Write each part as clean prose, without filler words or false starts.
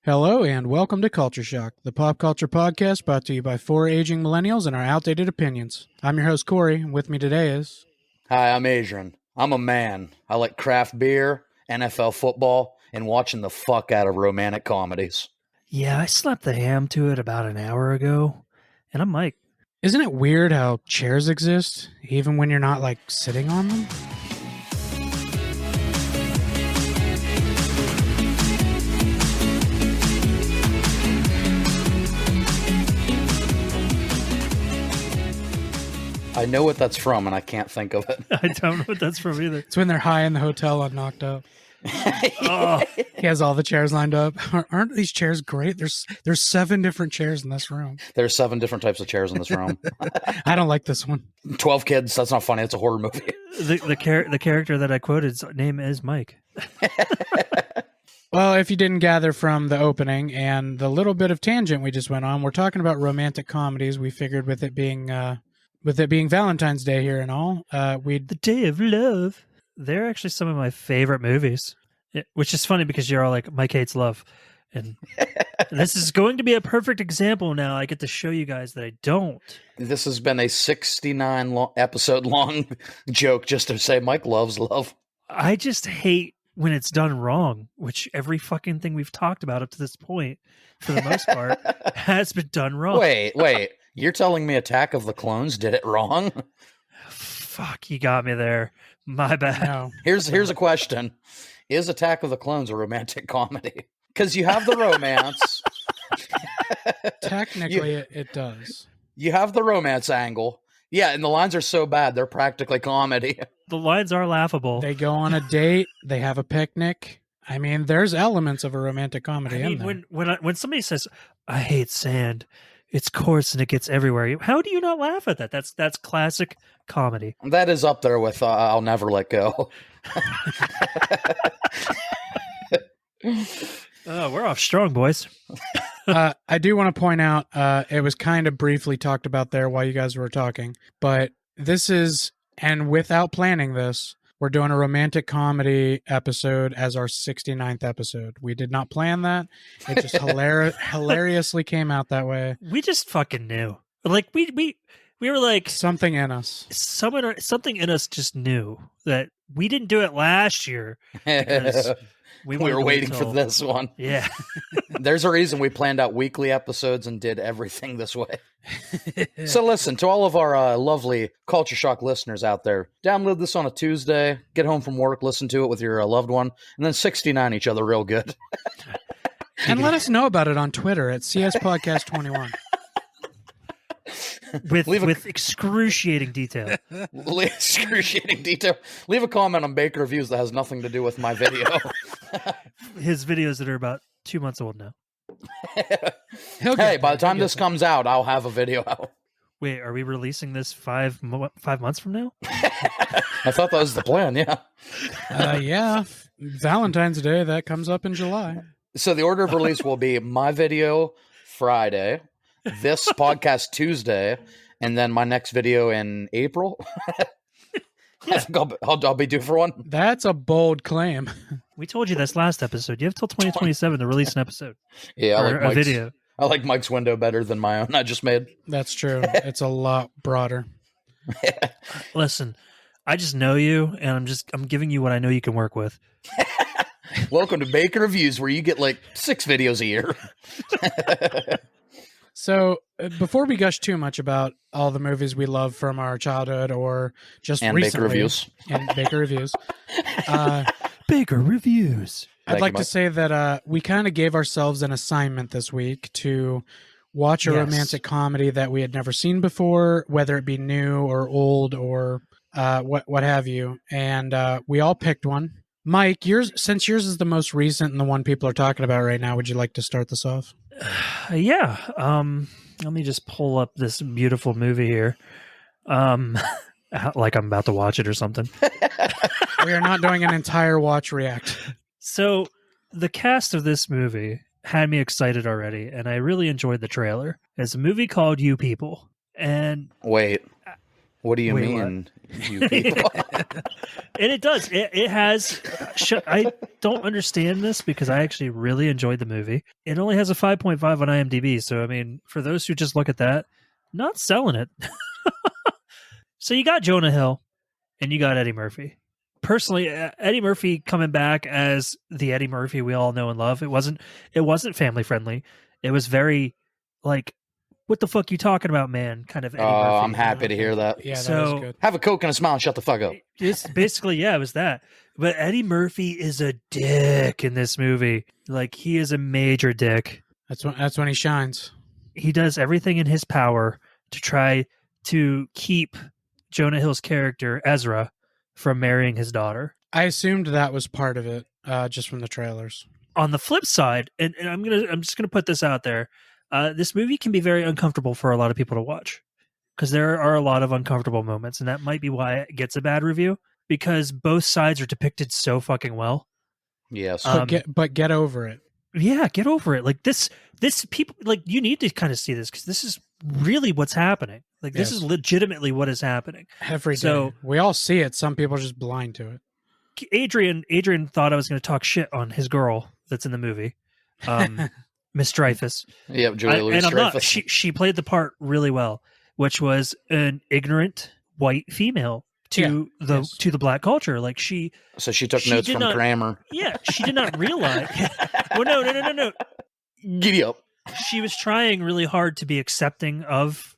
Hello and welcome to Culture Shock, the pop culture podcast brought to you by four aging millennials and our outdated opinions. I'm your host, Corey, and with me today is... Hi, I'm Adrian. I'm a man. I like craft beer, NFL football, and watching the fuck out of romantic comedies. Yeah, I slapped the ham to it about an hour ago, and I'm Mike. Isn't it weird how chairs exist, even when you're not, sitting on them? I know what that's from, and I can't think of it. I don't know what that's from either. It's when they're high in the hotel on Knocked Up. Oh, He has all the chairs lined up. Aren't these chairs great? There's 7 different chairs in this room. There's 7 different types of chairs in this room. I don't like this one. 12 kids. That's not funny. It's a horror movie. the character that I quoted's name is Mike. Well, if you didn't gather from the opening and the little bit of tangent we just went on, we're talking about romantic comedies. We figured with it being Valentine's Day here and all, The Day of Love. They're actually some of my favorite movies, which is funny because you're all like, Mike hates love. And this is going to be a perfect example now. I get to show you guys that I don't. This has been a 69 episode long joke just to say Mike loves love. I just hate when it's done wrong, which every fucking thing we've talked about up to this point, for the most part, has been done wrong. Wait. You're telling me Attack of the Clones did it wrong? Fuck, you got me there. My bad. no. Here's a question. Is Attack of the Clones a romantic comedy? Because you have the romance. Technically, it does. You have the romance angle. Yeah, and the lines are so bad, they're practically comedy. The lines are laughable. They go on a date. They have a picnic. I mean, there's elements of a romantic comedy in there. When somebody says, I hate sand, it's coarse and it gets everywhere. How do you not laugh at that? That's classic comedy. That is up there with I'll Never Let Go. Oh, we're off strong, boys. I do want to point out, it was kind of briefly talked about there while you guys were talking, but this is, and without planning this, we're doing a romantic comedy episode as our 69th episode. We did not plan that. It just hilariously came out that way. We just fucking knew. Like we were like Something in us. something in us just knew that we didn't do it last year because we were waiting for this one. Yeah. There's a reason we planned out weekly episodes and did everything this way. So listen, to all of our lovely Culture Shock listeners out there, download this on a Tuesday, get home from work, listen to it with your loved one, and then 69 each other real good. And let us know about it on Twitter at CS Podcast 21. With excruciating detail. Excruciating detail. Leave a comment on Baker Reviews that has nothing to do with my video. His videos that are about 2 months old now. Hey, by the time this comes out, I'll have a video out. Wait, are we releasing this 5 months from now? I thought that was the plan, yeah. Yeah, Valentine's Day, that comes up in July. So the order of release will be my video Friday, this podcast Tuesday, and then my next video in April. I think I'll be due for one. That's a bold claim. We told you this last episode. You have till 2027 to release an episode. Yeah, or a video. I like Mike's window better than my own I just made. That's true. It's a lot broader. Listen, I just know you, and I'm giving you what I know you can work with. Welcome to Baker Reviews, where you get 6 videos a year. So, before we gush too much about all the movies we love from our childhood or just and recently, Baker Reviews. And Baker Reviews. Baker Reviews. I'd like to say that we kind of gave ourselves an assignment this week to watch a romantic comedy that we had never seen before, whether it be new or old or what have you. And we all picked one. Mike, since yours is the most recent and the one people are talking about right now, would you like to start this off? Yeah. Let me just pull up this beautiful movie here. Like I'm about to watch it or something. We are not doing an entire watch react. So the cast of this movie had me excited already, and I really enjoyed the trailer. It's a movie called You People. And wait, What do you Wait, mean, you people? And it does. It has. I don't understand this because I actually really enjoyed the movie. It only has a 5.5 on IMDb. So, I mean, for those who just look at that, not selling it. So you got Jonah Hill and you got Eddie Murphy. Personally, Eddie Murphy coming back as the Eddie Murphy we all know and love. It wasn't family friendly. It was very like, what the fuck you talking about, man? Kind of Eddie Murphy. I'm happy to hear that. Yeah, that So- was good. Have a Coke and a smile and shut the fuck up. It's basically, yeah, it was that. But Eddie Murphy is a dick in this movie. Like, he is a major dick. That's when he shines. He does everything in his power to try to keep Jonah Hill's character, Ezra, from marrying his daughter. I assumed that was part of it, just from the trailers. On the flip side, and I'm just gonna put this out there, this movie can be very uncomfortable for a lot of people to watch because there are a lot of uncomfortable moments, and that might be why it gets a bad review because both sides are depicted so fucking well. Yes. But get over it. Yeah, get over it. Like this people, like, you need to kind of see this because this is really what's happening. Like, this Yes. is legitimately what is happening. Every day. So- We all see it. Some people are just blind to it. Adrian thought I was going to talk shit on his girl that's in the movie, Miss Dreyfus. Yep, Julia Louis And I'm not. Dreyfus. She played the part really well, which was an ignorant white female to the black culture. Like So she took she notes did from not- grammar. yeah, she did not realize. Well, no. Giddy up. She was trying really hard to be accepting of,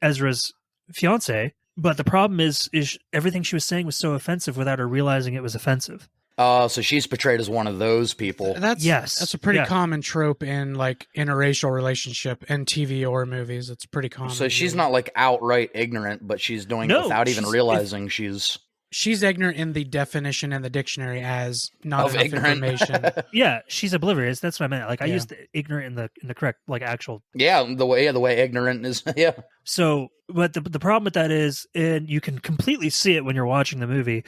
Ezra's fiance, but the problem is everything she was saying was so offensive without her realizing it was offensive. So she's portrayed as one of those people. That's a pretty Yeah. common trope in like interracial relationship and TV or movies. It's pretty common. So she's not like outright ignorant, but she's doing No, it without even she's- realizing she's She's ignorant in the definition in the dictionary as not of enough ignorant. information. Yeah, she's oblivious. That's what I meant. Like, I Yeah. used the ignorant in the correct, like, actual. Yeah, the way ignorant is. Yeah. So, but the problem with that is, and you can completely see it when you're watching the movie.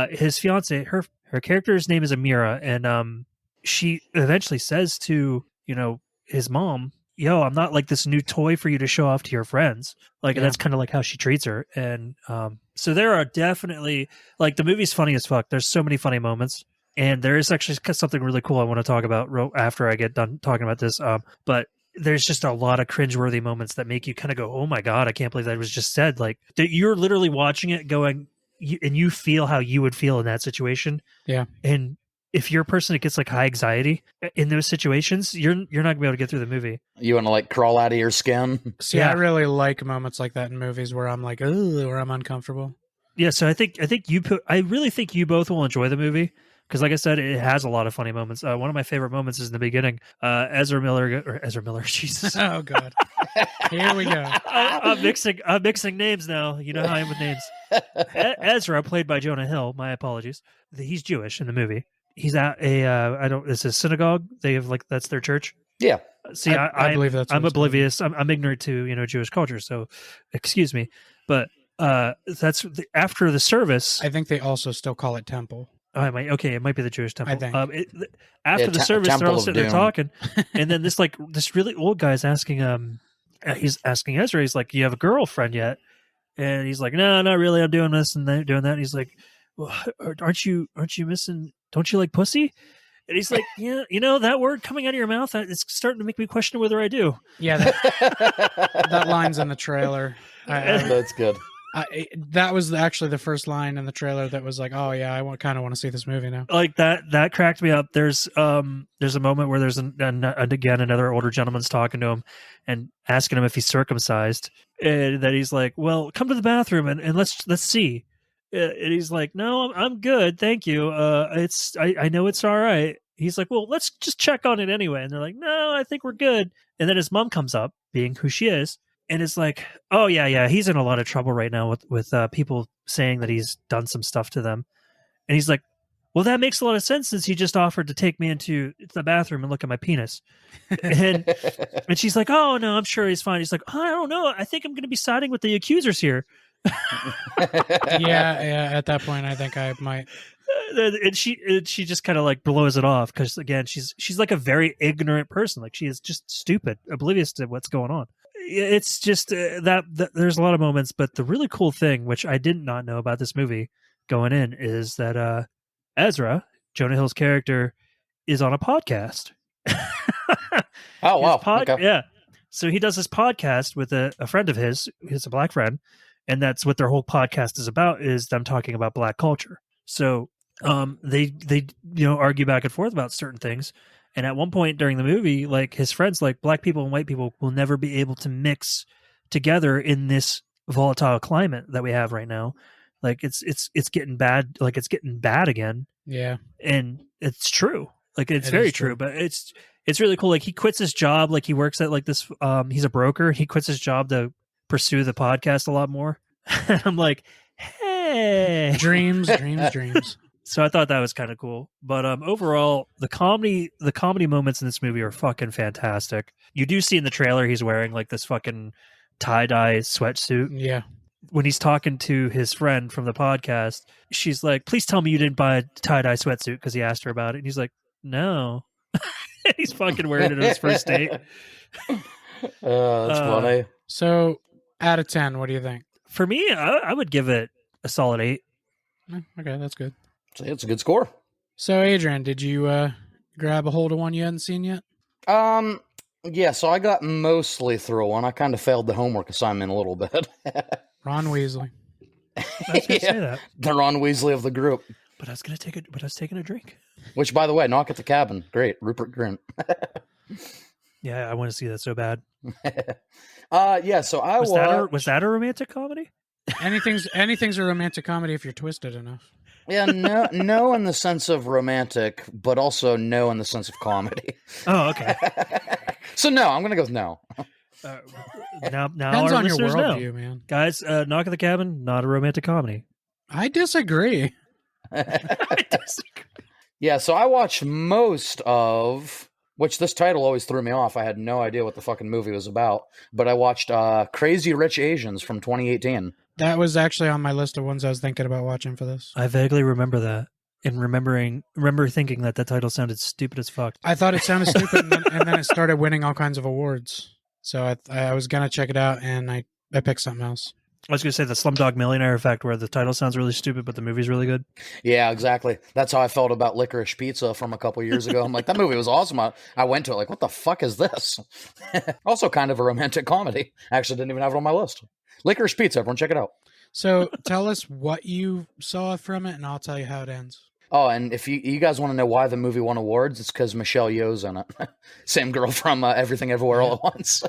His fiance, her character's name is Amira, and she eventually says to his mom, "Yo, I'm not like this new toy for you to show off to your friends." Like, and Yeah. that's kind of like how she treats her. And so there are definitely, like, the movie's funny as fuck. There's so many funny moments. And there is actually something really cool I want to talk about after I get done talking about this. But there's just a lot of cringeworthy moments that make you kind of go, "Oh my God, I can't believe that was just said." Like, that you're literally watching it going, and you feel how you would feel in that situation. Yeah. And if you're a person that gets like high anxiety in those situations, you're not gonna be able to get through the movie. You want to like crawl out of your skin? See, Yeah. I really like moments like that in movies where I'm like, ooh, where I'm uncomfortable. Yeah. So I really think you both will enjoy the movie. Because, like I said, it has a lot of funny moments. One of my favorite moments is in the beginning. Ezra Miller, Jesus. Oh God, here we go. I'm mixing names now. You know how I am with names. Ezra, played by Jonah Hill. My apologies. He's Jewish in the movie. He's at it's a synagogue. They have that's their church. Yeah. See, I believe that's. I'm what it's called. oblivious. I'm ignorant to Jewish culture. So, excuse me. But after the service. I think they also still call it temple. Oh, it might be the Jewish temple. I think. After the service, they're Temple all of sitting there Doom. talking, and then this really old guy's asking he's asking Ezra. He's like, "You have a girlfriend yet?" And he's like, "No, not really. I'm doing this and doing that." And he's like, "Well, aren't you missing? Don't you like pussy?" And he's like, "Yeah, that word coming out of your mouth, it's starting to make me question whether I do." Yeah, that line's in the trailer. That's good. That was actually the first line in the trailer that was like, "Oh yeah, I kind of want to see this movie now." Like that cracked me up. There's a moment where there's again another older gentleman's talking to him and asking him if he's circumcised, and that he's like, "Well, come to the bathroom and let's see." And he's like, "No, I'm good, thank you. I know it's all right." He's like, "Well, let's just check on it anyway." And they're like, "No, I think we're good." And then his mom comes up, being who she is, and it's like, "Oh yeah, he's in a lot of trouble right now with people saying that he's done some stuff to them." And he's like, "Well, that makes a lot of sense since he just offered to take me into the bathroom and look at my penis." And she's like, "Oh no, I'm sure he's fine." He's like, "I don't know. I think I'm going to be siding with the accusers here." Yeah. At that point, I think I might. And she just kind of like blows it off because again, she's like a very ignorant person. Like, she is just stupid, oblivious to what's going on. it's just that there's a lot of moments, but the really cool thing, which I did not know about this movie going in, is that Ezra, Jonah Hill's character, is on a podcast. Oh, wow. Okay. Yeah. So he does this podcast with a friend of his. He's a black friend. And that's what their whole podcast is about, is them talking about black culture. So they argue back and forth about certain things. And at one point during the movie, like, his friends, like, black people and white people will never be able to mix together in this volatile climate that we have right now. Like, it's getting bad. Like, it's getting bad again. Yeah. And it's true. Like, it's very true. But it's really cool. Like, he quits his job. Like, he works at like this. He's a broker. He quits his job to pursue the podcast a lot more. And I'm like, hey, dreams. So I thought that was kind of cool. But overall, the comedy moments in this movie are fucking fantastic. You do see in the trailer he's wearing like this fucking tie-dye sweatsuit. Yeah. When he's talking to his friend from the podcast, she's like, please tell me you didn't buy a tie-dye sweatsuit, because he asked her about it. And he's like, no. He's fucking wearing it on his first date. That's funny. So out of 10, what do you think? For me, I would give it a solid 8. Okay, that's good. It's a good score. So, Adrian, did you grab a hold of one you hadn't seen yet? Yeah, so I got mostly through one. I kind of failed the homework assignment a little bit. Ron Weasley. I was going to say that. The Ron Weasley of the group. But I was taking a drink. Which, by the way, Knock at the Cabin. Great. Rupert Grint. Yeah, I want to see that so bad. Yeah, so was that a romantic comedy? Anything's a romantic comedy if you're twisted enough. Yeah, no in the sense of romantic, but also no in the sense of comedy. Oh, okay. So no, I'm going to go with no. Now Depends our on your listeners know. worldview, man. Guys, Knock at the Cabin, not a romantic comedy. I disagree. Yeah, so I watched most of, which this title always threw me off. I had no idea what the fucking movie was about, but I watched Crazy Rich Asians from 2018. That was actually on my list of ones I was thinking about watching for this. I vaguely remember that, and remember thinking that title sounded stupid as fuck. I thought it sounded stupid, and then it started winning all kinds of awards. So I was gonna check it out, and I picked something else. I was going to say the Slumdog Millionaire effect, where the title sounds really stupid, but the movie's really good. Yeah, exactly. That's how I felt about Licorice Pizza from a couple years ago. I'm like, that movie was awesome. I went to it like, what the fuck is this? Also kind of a romantic comedy. Actually didn't even have it on my list. Licorice Pizza, everyone check it out. So tell us what you saw from it, and I'll tell you how it ends. Oh, and if you guys want to know why the movie won awards, it's because Michelle Yeoh's in it. Same girl from Everything Everywhere All at Once.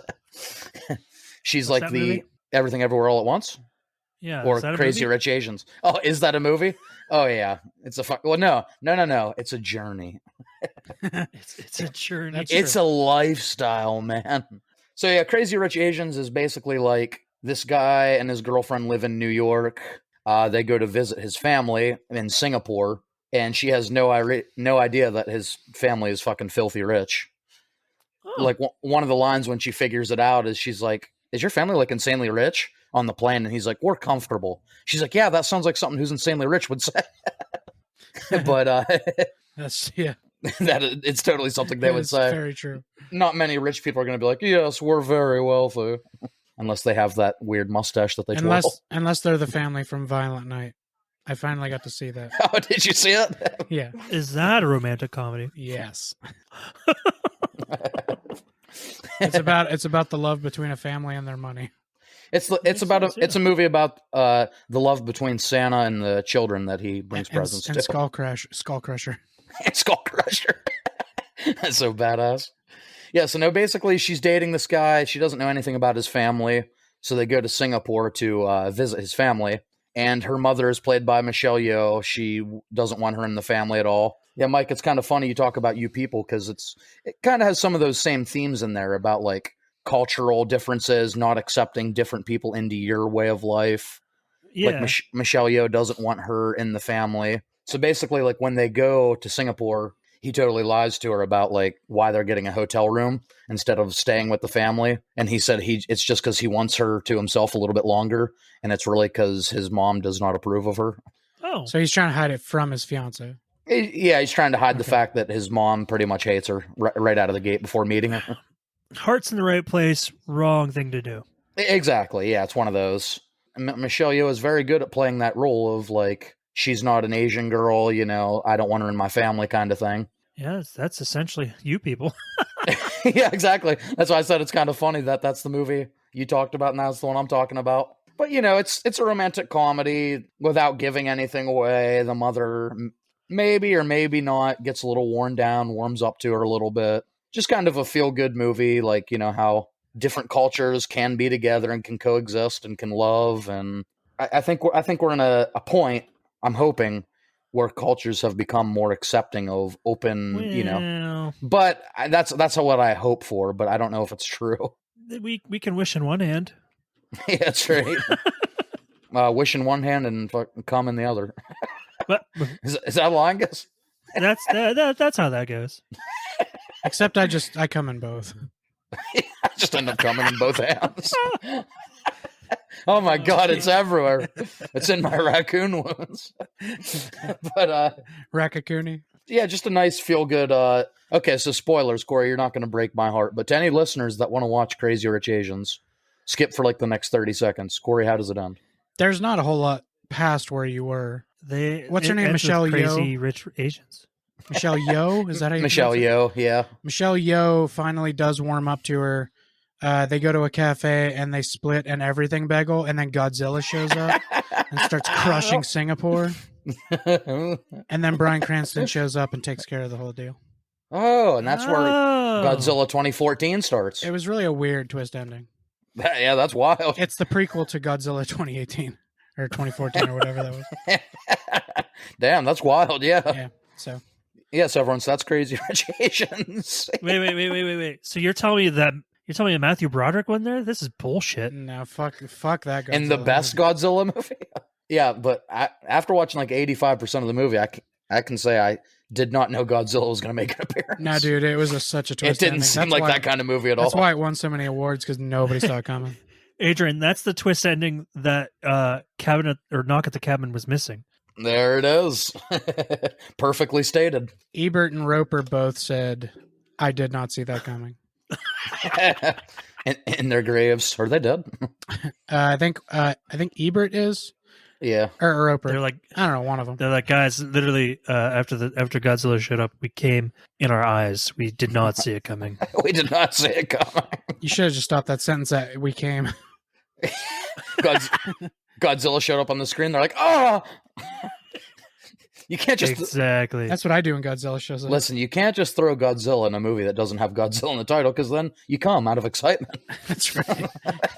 She's What's like that the movie? Everything Everywhere All at Once. Yeah. Or Crazy Rich Asians. Oh, is that a movie? Oh, yeah. It's a well, no. It's a journey. It's a journey. It's a lifestyle, man. So yeah, Crazy Rich Asians is basically like this guy and his girlfriend live in New York. They go to visit his family in Singapore, and she has no idea that his family is fucking filthy rich. Oh. Like one of the lines when she figures it out is she's like, "Is your family like insanely rich?" On the plane, and he's like, "We're comfortable." She's like, "Yeah, that sounds like something who's insanely rich would say." But That's that it's totally something they would say. Very true. Not many rich people are going to be like, "Yes, we're very wealthy," unless they have that weird mustache that they twirl. Unless they're the family from Violent Night. I finally got to see that. Oh, did you see it? Yeah. Is that a romantic comedy? Yes. It's about the love between a family and their money. It's a movie about the love between Santa and the children that he brings presents to. And Skull Crusher. And Skull Crusher. That's so badass. Yeah, so no, basically she's dating this guy. She doesn't know anything about his family. So they go to Singapore to visit his family. And her mother is played by Michelle Yeoh. She doesn't want her in the family at all. Yeah, Mike, it's kind of funny you talk about you people because it kind of has some of those same themes in there about like cultural differences, not accepting different people into your way of life. Yeah. Like Michelle Yeoh doesn't want her in the family. So basically, like when they go to Singapore, he totally lies to her about like why they're getting a hotel room instead of staying with the family. And he said it's just because he wants her to himself a little bit longer. And it's really because his mom does not approve of her. Oh. So he's trying to hide it from his fiance. Yeah, he's trying to hide the fact that his mom pretty much hates her right out of the gate before meeting her. Heart's in the right place, wrong thing to do. Exactly. Yeah, it's one of those. Michelle Yeoh is very good at playing that role of like, she's not an Asian girl, you know, I don't want her in my family kind of thing. Yeah, that's essentially you people. Yeah, exactly. That's why I said it's kind of funny that that's the movie you talked about and that's the one I'm talking about. But, you know, it's a romantic comedy without giving anything away. The mother maybe or maybe not gets a little worn down, warms up to her a little bit. Just kind of a feel-good movie, like, you know, how different cultures can be together and can coexist and can love. And I think we're in a point, I'm hoping, where cultures have become more accepting of open, you know. But that's what I hope for, but I don't know if it's true. We can wish in one hand. Yeah, that's right. Wish in one hand and come in the other. But is that a line, guess? That's how that goes. Except I come in both. I just end up coming in both hands. Oh my God, it's everywhere. It's in my raccoon wounds. But Raccoony. Yeah, just a nice feel good. Okay, so spoilers, Corey, you're not going to break my heart, but to any listeners that want to watch Crazy Rich Asians, skip for like the next 30 seconds. Corey, how does it end? There's not a whole lot past where you were. What's her name? Michelle Yeoh. Crazy Rich Asians. Michelle Yeoh? Is that how you Michelle Yeoh, yeah. Michelle Yeoh finally does warm up to her. They go to a cafe and they split an everything bagel, and then Godzilla shows up and starts crushing Singapore. And then Bryan Cranston shows up and takes care of the whole deal. Oh, and that's where Godzilla 2014 starts. It was really a weird twist ending. Yeah, that's wild. It's the prequel to Godzilla 2018 or 2014 or whatever that was. Damn, that's wild. Yeah. Yeah. So. Yes, everyone. So that's Crazy Rich Asians. Wait. So you're telling me that Matthew Broderick wasn't there? This is bullshit. No, fuck that Godzilla. In the best Godzilla movie? Yeah, but after watching like 85% of the movie, I can say I did not know Godzilla was going to make an appearance. No, dude, it was such a twist. It didn't seem like that kind of movie at all. That's why it won so many awards, because nobody saw it coming. Adrian, that's the twist ending that Knock at the Cabin was missing. There it is. Perfectly stated. Ebert and Roper both said, I did not see that coming. in their graves. Are they dead? I think Ebert is. Yeah. Or Roper. They're like, I don't know, one of them. They're like, guys, literally, after Godzilla showed up, we came in our eyes. We did not see it coming. We did not see it coming. You should have just stopped that sentence at we came. Godzilla showed up on the screen. They're like, oh! You can't just... Exactly. That's what I do when Godzilla shows up. Listen, you can't just throw Godzilla in a movie that doesn't have Godzilla in the title, because then you come out of excitement. That's right.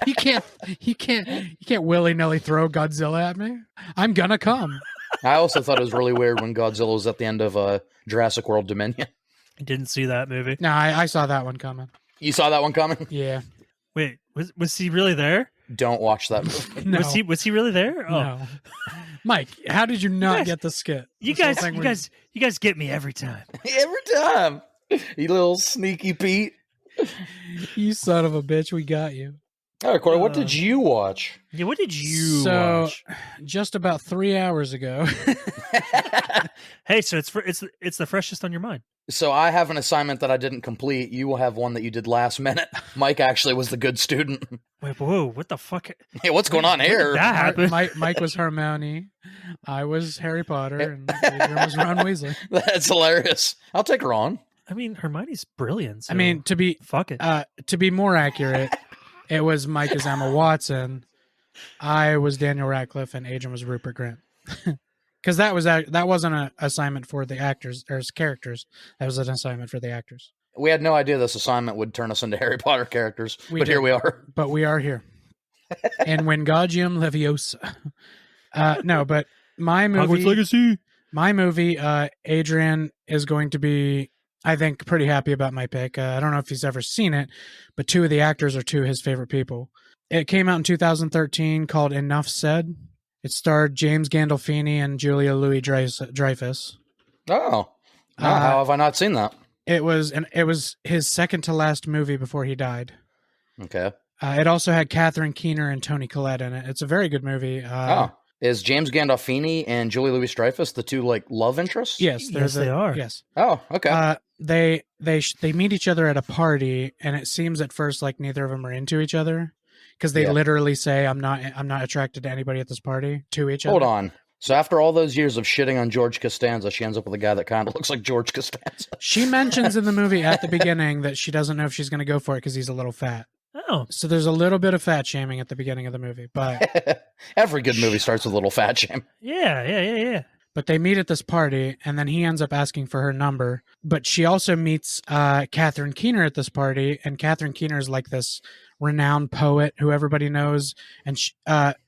You can't willy-nilly throw Godzilla at me. I'm gonna come. I also thought it was really weird when Godzilla was at the end of Jurassic World Dominion. I didn't see that movie. No, I saw that one coming. You saw that one coming? Yeah. Wait, was he really there? Don't watch that movie. No. Was he really there? Oh. No. Mike, how did you not get the skit? You guys get me every time. Every time. You little sneaky Pete. You son of a bitch, we got you. All right, Corey, what did you watch? Yeah, what did you watch? Just about 3 hours ago. Hey, so it's the freshest on your mind. So I have an assignment that I didn't complete. You will have one that you did last minute. Mike actually was the good student. Wait, whoa, what the fuck? Hey, what's going on here? That happened. Mike was Hermione. I was Harry Potter, and Adrian was Ron Weasley. That's hilarious. I'll take her on. I mean, Hermione's brilliant. So I mean, to be more accurate, it was Mike as Emma Watson. I was Daniel Radcliffe, and Adrian was Rupert Grint. Because that wasn't an assignment for the actors or characters. That was an assignment for the actors. We had no idea this assignment would turn us into Harry Potter characters, here we are. But we are here. And Wingardium Leviosa. No, but my movie, Hogwarts Legacy. My movie, Adrian is going to be, I think, pretty happy about my pick. I don't know if he's ever seen it, but two of the actors are two of his favorite people. It came out in 2013, called Enough Said. It starred James Gandolfini and Julia Louis-Dreyfus. Oh, how have I not seen that? It was his second to last movie before he died. Okay. It also had Catherine Keener and Toni Collette in it. It's a very good movie. Is James Gandolfini and Julie Louis-Dreyfus the two like love interests? Yes, they are. Yes. Oh, okay. They meet each other at a party, and it seems at first like neither of them are into each other because they literally say, "I'm not attracted to anybody at this party." To each other. Hold on. So after all those years of shitting on George Costanza, she ends up with a guy that kind of looks like George Costanza. She mentions in the movie at the beginning that she doesn't know if she's going to go for it because he's a little fat. Oh. So there's a little bit of fat shaming at the beginning of the movie, but every good movie starts with a little fat shame. Yeah. But they meet at this party, and then he ends up asking for her number. But she also meets Catherine Keener at this party, and Catherine Keener is like this renowned poet who everybody knows. And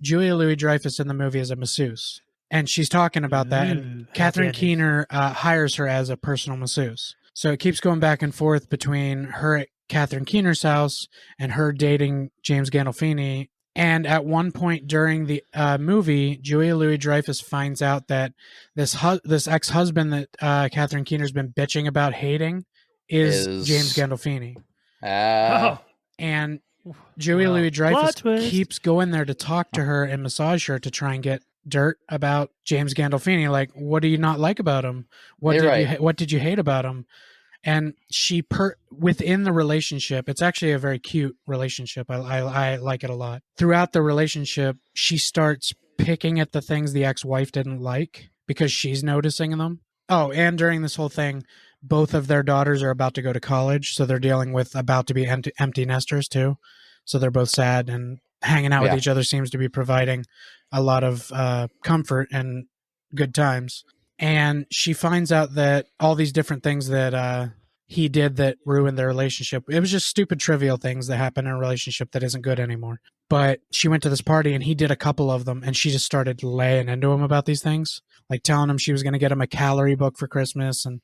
Julia Louis-Dreyfus in the movie is a masseuse. And she's talking about that, and Catherine Keener hires her as a personal masseuse. So it keeps going back and forth between her at Catherine Keener's house and her dating James Gandolfini. And at one point during the movie, Julia Louis-Dreyfus finds out that this ex-husband that Catherine Keener's been bitching about hating is James Gandolfini. And Julia Louis-Dreyfus keeps going there to talk to her and massage her to try and get dirt about James Gandolfini. Like, what do you not like about him? What did you hate about him? And she within the relationship, it's actually a very cute relationship. I like it a lot. Throughout the relationship, she starts picking at the things the ex-wife didn't like because she's noticing them. Oh, and during this whole thing, both of their daughters are about to go to college, so they're dealing with about to be empty nesters too. So they're both sad, and hanging out with each other seems to be providing a lot of comfort and good times. And she finds out that all these different things that he did that ruined their relationship, it was just stupid, trivial things that happen in a relationship that isn't good anymore. But she went to this party and he did a couple of them, and she just started laying into him about these things, like telling him she was going to get him a calorie book for Christmas, and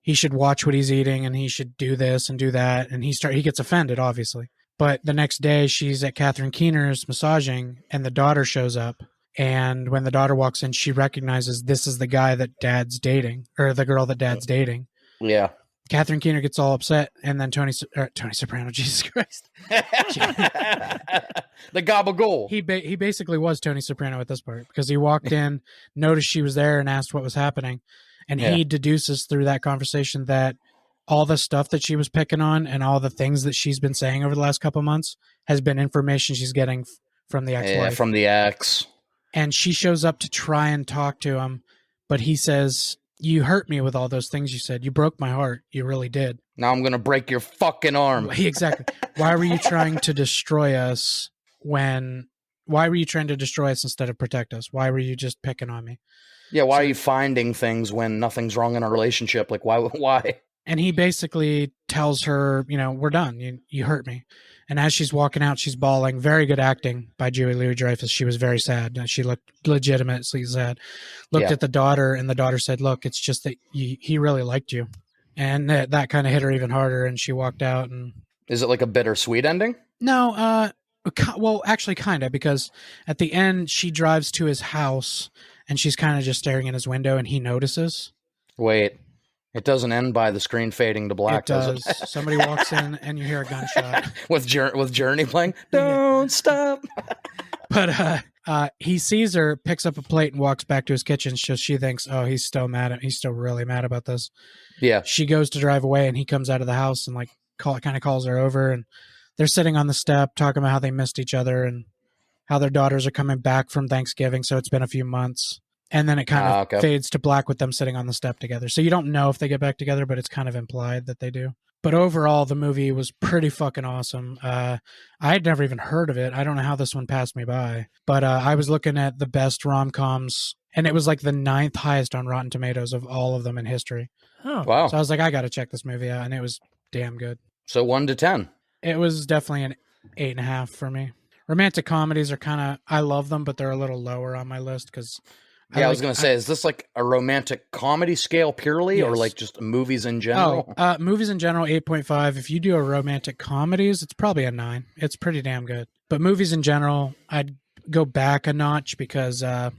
he should watch what he's eating, and he should do this and do that. And he gets offended, obviously. But the next day she's at Catherine Keener's massaging, and the daughter shows up. And when the daughter walks in, she recognizes this is the guy that dad's dating, or the girl that dad's dating. Yeah. Catherine Keener gets all upset, and then Tony Soprano, Jesus Christ. The gabagool. He basically was Tony Soprano at this part, because he walked in, noticed she was there, and asked what was happening. And he deduces through that conversation that all the stuff that she was picking on and all the things that she's been saying over the last couple of months has been information she's getting from the ex-wife. Yeah, from the ex. And she shows up to try and talk to him, but he says, "You hurt me with all those things you said. You broke my heart. You really did. Now I'm going to break your fucking arm." Exactly. Why were you trying to destroy us why were you trying to destroy us instead of protect us? Why were you just picking on me? Yeah, why are you finding things when nothing's wrong in our relationship? Like, why? And he basically tells her, we're done. You hurt me. And as she's walking out, she's bawling. Very good acting by Julie Louis-Dreyfus. She was very sad. She looked legitimately sad. Looked at the daughter, and the daughter said, "Look, it's just that he really liked you." And that kind of hit her even harder, and she walked out. And is it like a bittersweet ending? No, well, actually kind of, because at the end, she drives to his house, and she's kind of just staring in his window, and he notices. Wait. It doesn't end by the screen fading to black, does it? Somebody walks in and you hear a gunshot. with Journey playing, "Don't Stop." But he sees her, picks up a plate, and walks back to his kitchen. So she thinks, oh, he's still really mad about this. Yeah. She goes to drive away, and he comes out of the house and kind of calls her over. And they're sitting on the step talking about how they missed each other and how their daughters are coming back from Thanksgiving. So it's been a few months. And then it kind of fades to black with them sitting on the step together. So you don't know if they get back together, but it's kind of implied that they do. But overall, the movie was pretty fucking awesome. I had never even heard of it. I don't know how this one passed me by. But I was looking at the best rom-coms, and it was like the 9th highest on Rotten Tomatoes of all of them in history. Oh, wow. So I was like, I got to check this movie out, and it was damn good. So 1 to 10? It was definitely an 8.5 for me. Romantic comedies are kind of, I love them, but they're a little lower on my list because... Yeah, I was going to say, is this like a romantic comedy scale purely, or like just movies in general? Movies in general, 8.5. If you do a romantic comedies, it's probably a 9. It's pretty damn good. But movies in general, I'd go back a notch because I'm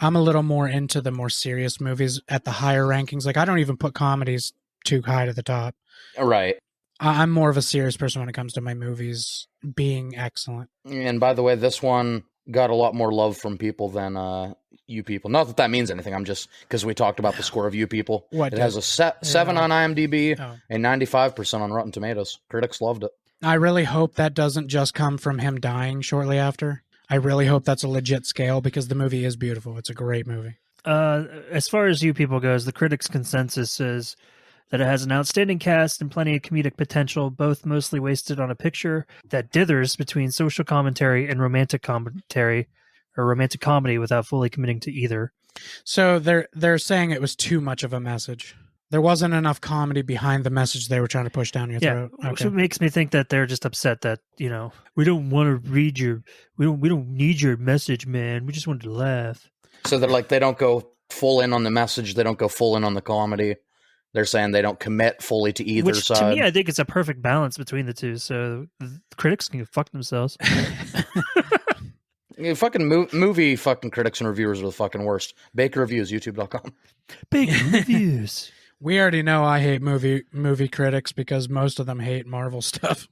a little more into the more serious movies at the higher rankings. Like, I don't even put comedies too high to the top. Right. I'm more of a serious person when it comes to my movies being excellent. And by the way, this one got a lot more love from people than You People. Not that that means anything. I'm just because we talked about the score of You People. What it has a 7 on IMDb and 95% on Rotten Tomatoes. Critics loved it. I really hope that doesn't just come from him dying shortly after. I really hope that's a legit scale because the movie is beautiful. It's a great movie. As far as You People goes, the critics' consensus is that it has an outstanding cast and plenty of comedic potential, both mostly wasted on a picture that dithers between social commentary and romantic commentary, or romantic comedy without fully committing to either. So they're saying it was too much of a message. There wasn't enough comedy behind the message they were trying to push down your throat. Okay. So it makes me think that they're just upset that, you know, we don't want to read your, we don't need your message, man. We just wanted to laugh. So they're like, they don't go full in on the message. They don't go full in on the comedy. They're saying they don't commit fully to either Which, side. to me, I think it's a perfect balance between the two. So the critics can fuck themselves. Fucking movie fucking critics and reviewers are the fucking worst. Baker Reviews, youtube.com. Baker Reviews. We already know I hate movie critics because most of them hate Marvel stuff.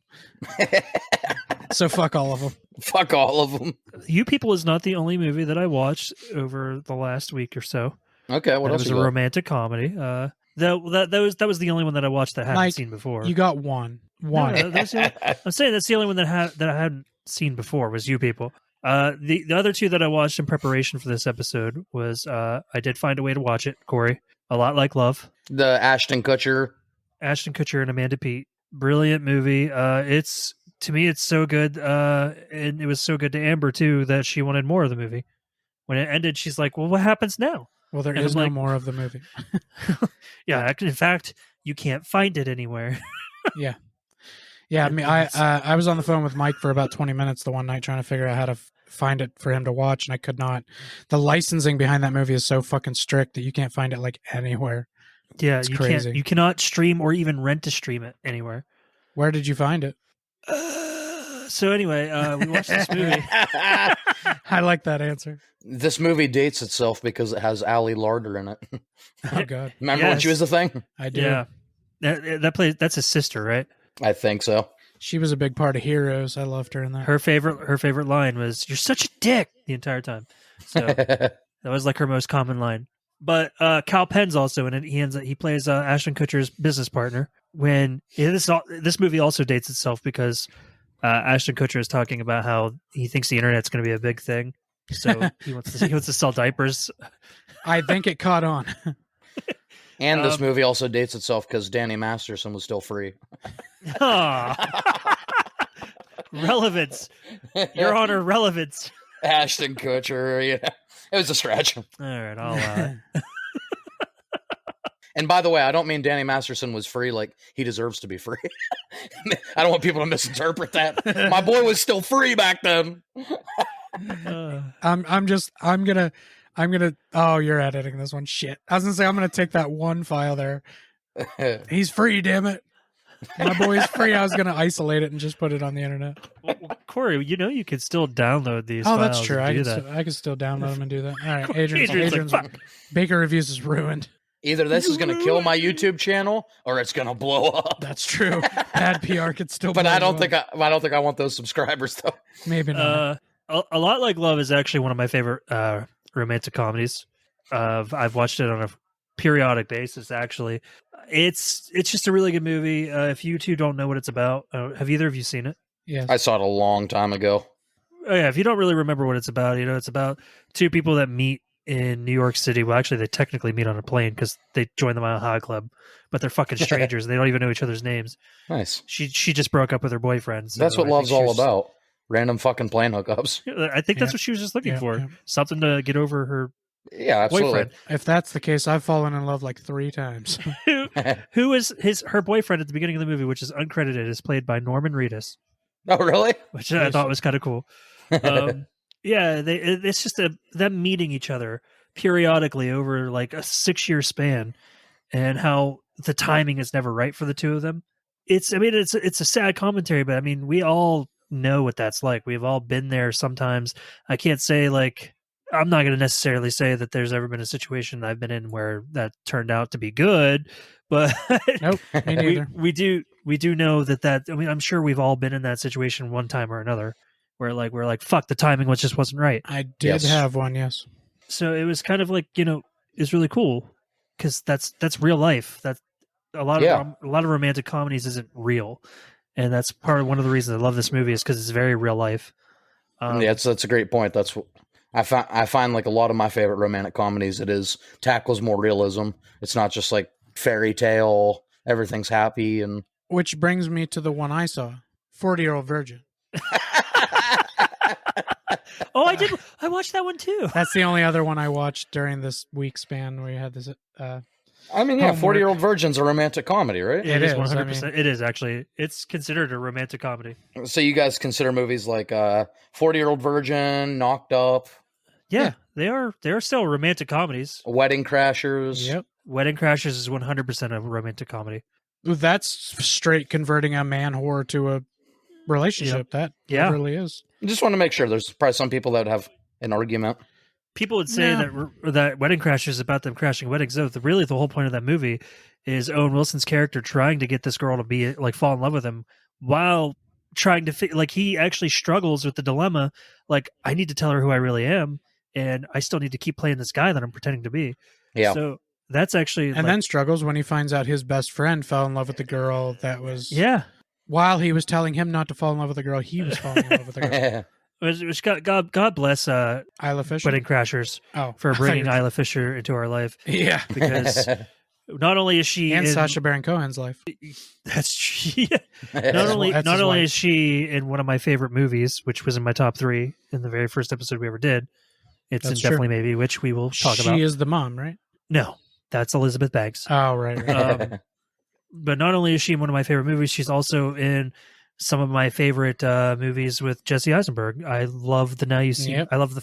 So fuck all of them. Fuck all of them. You People is not the only movie that I watched over the last week or so. Okay, what else? It was a romantic comedy. That was the only one that I watched that I hadn't seen before. You got one. No, I'm saying that's the only one that I hadn't seen before was You People. The other two that I watched in preparation for this episode was I did find a way to watch it, Corey. A Lot Like Love. The Ashton Kutcher and Amanda Peet. Brilliant movie. To me, it's so good. And it was so good to Amber too that she wanted more of the movie. When it ended, she's like, "Well, what happens now?" Well, there is no more of the movie. Yeah, in fact, you can't find it anywhere. Yeah. I mean, I was on the phone with Mike for about 20 minutes the one night trying to figure out how to find it for him to watch, and I could not. The licensing behind that movie is so fucking strict that you can't find it like anywhere. Yeah, it's crazy. You cannot stream or even rent to stream it anywhere. Where did you find it? So anyway, we watched this movie. I like that answer. This movie dates itself because it has Ali Larder in it. Oh God! Remember when she was the thing? I do. Yeah, that's his sister, right? I think so. She was a big part of Heroes. I loved her in that. Her favorite line was "You're such a dick" the entire time. So that was like her most common line. But Kal Penn's also in it. He plays Ashton Kutcher's business partner. This movie also dates itself because Ashton Kutcher is talking about how he thinks the internet's going to be a big thing, so he wants to sell diapers. I think it caught on. And this movie also dates itself because Danny Masterson was still free. Relevance, Your Honor, relevance. Ashton Kutcher, it was a stretch. All right, I'll. And by the way, I don't mean Danny Masterson was free like he deserves to be free. I don't want people to misinterpret that. My boy was still free back then. I'm gonna. Oh, you're editing this one. Shit. I was gonna say I'm gonna take that one file there. He's free, damn it. My boy is free. I was gonna isolate it and just put it on the internet. Well, Corey, you can still download these. Oh, that's files true. and I can still download them and do that. All right, Adrian's like, fuck. Baker Reviews is ruined. Either this is going to kill my YouTube channel or it's going to blow up. That's true. Bad PR could still. But I don't think I want those subscribers though. Maybe not. A Lot Like Love is actually one of my favorite romantic comedies. I've watched it on a periodic basis. Actually, it's just a really good movie. If you two don't know what it's about, have either of you seen it? Yes. I saw it a long time ago. Oh yeah, if you don't really remember what it's about, it's about two people that meet in New York City. Well, actually, they technically meet on a plane because they join the Mile High Club, but they're fucking strangers. They don't even know each other's names. Nice. She just broke up with her boyfriend. So that's what love's all about. Random fucking plane hookups. I think that's what she was just looking for. Yeah. Something to get over her boyfriend. If that's the case, I've fallen in love like 3 times. Who is her boyfriend at the beginning of the movie, which is uncredited, is played by Norman Reedus. Oh, really? Which I thought was kind of cool. Yeah, it's just them meeting each other periodically over like a 6-year span, and how the timing is never right for the two of them. It's a sad commentary, but I mean, we all know what that's like. We've all been there sometimes. I can't say I'm not going to necessarily say that there's ever been a situation I've been in where that turned out to be good, but nope, me neither. we do know that. I mean, I'm sure we've all been in that situation one time or another. where like we're like, fuck, the timing just wasn't right. I did have one, yes. So it was kind of like, it's really cool because that's real life. That a lot of romantic comedies isn't real, and that's one of the reasons I love this movie is because it's very real life. That's a great point. That's what I find like a lot of my favorite romantic comedies. It tackles more realism. It's not just like fairy tale. Everything's happy and. Which brings me to the one I saw, 40-Year-Old Virgin. Oh, I did. I watched that one too. That's the only other one I watched during this week span where you had this. 40-Year-Old Virgin's a romantic comedy, right? It is 100%. It is actually. It's considered a romantic comedy. So you guys consider movies like 40-Year-Old Virgin, Knocked Up? Yeah, they are. They are still romantic comedies. Wedding Crashers. Yep. Wedding Crashers is 100% a romantic comedy. That's straight converting a man whore to a relationship. That really is. I just want to make sure. There's probably some people that would have an argument. People would say that Wedding Crashers is about them crashing weddings. So the whole point of that movie is Owen Wilson's character trying to get this girl to be like fall in love with him while trying to he actually struggles with the dilemma. Like, I need to tell her who I really am, and I still need to keep playing this guy that I'm pretending to be. Yeah. So that's actually then struggles when he finds out his best friend fell in love with the girl that was while he was telling him not to fall in love with the girl, he was falling in love with the girl. Which God bless Isla Fisher? Wedding Crashers for bringing Isla Fisher into our life. Yeah, because not only is she in Sacha Baron Cohen's life, that's not only is she in one of my favorite movies, which was in my top 3 in the very first episode we ever did. It's Definitely Maybe, which we will talk about. She is the mom, right? No, that's Elizabeth Banks. Oh, right. But not only is she in one of my favorite movies, she's also in some of my favorite movies with Jesse Eisenberg. I love the Now You See. Yep. I love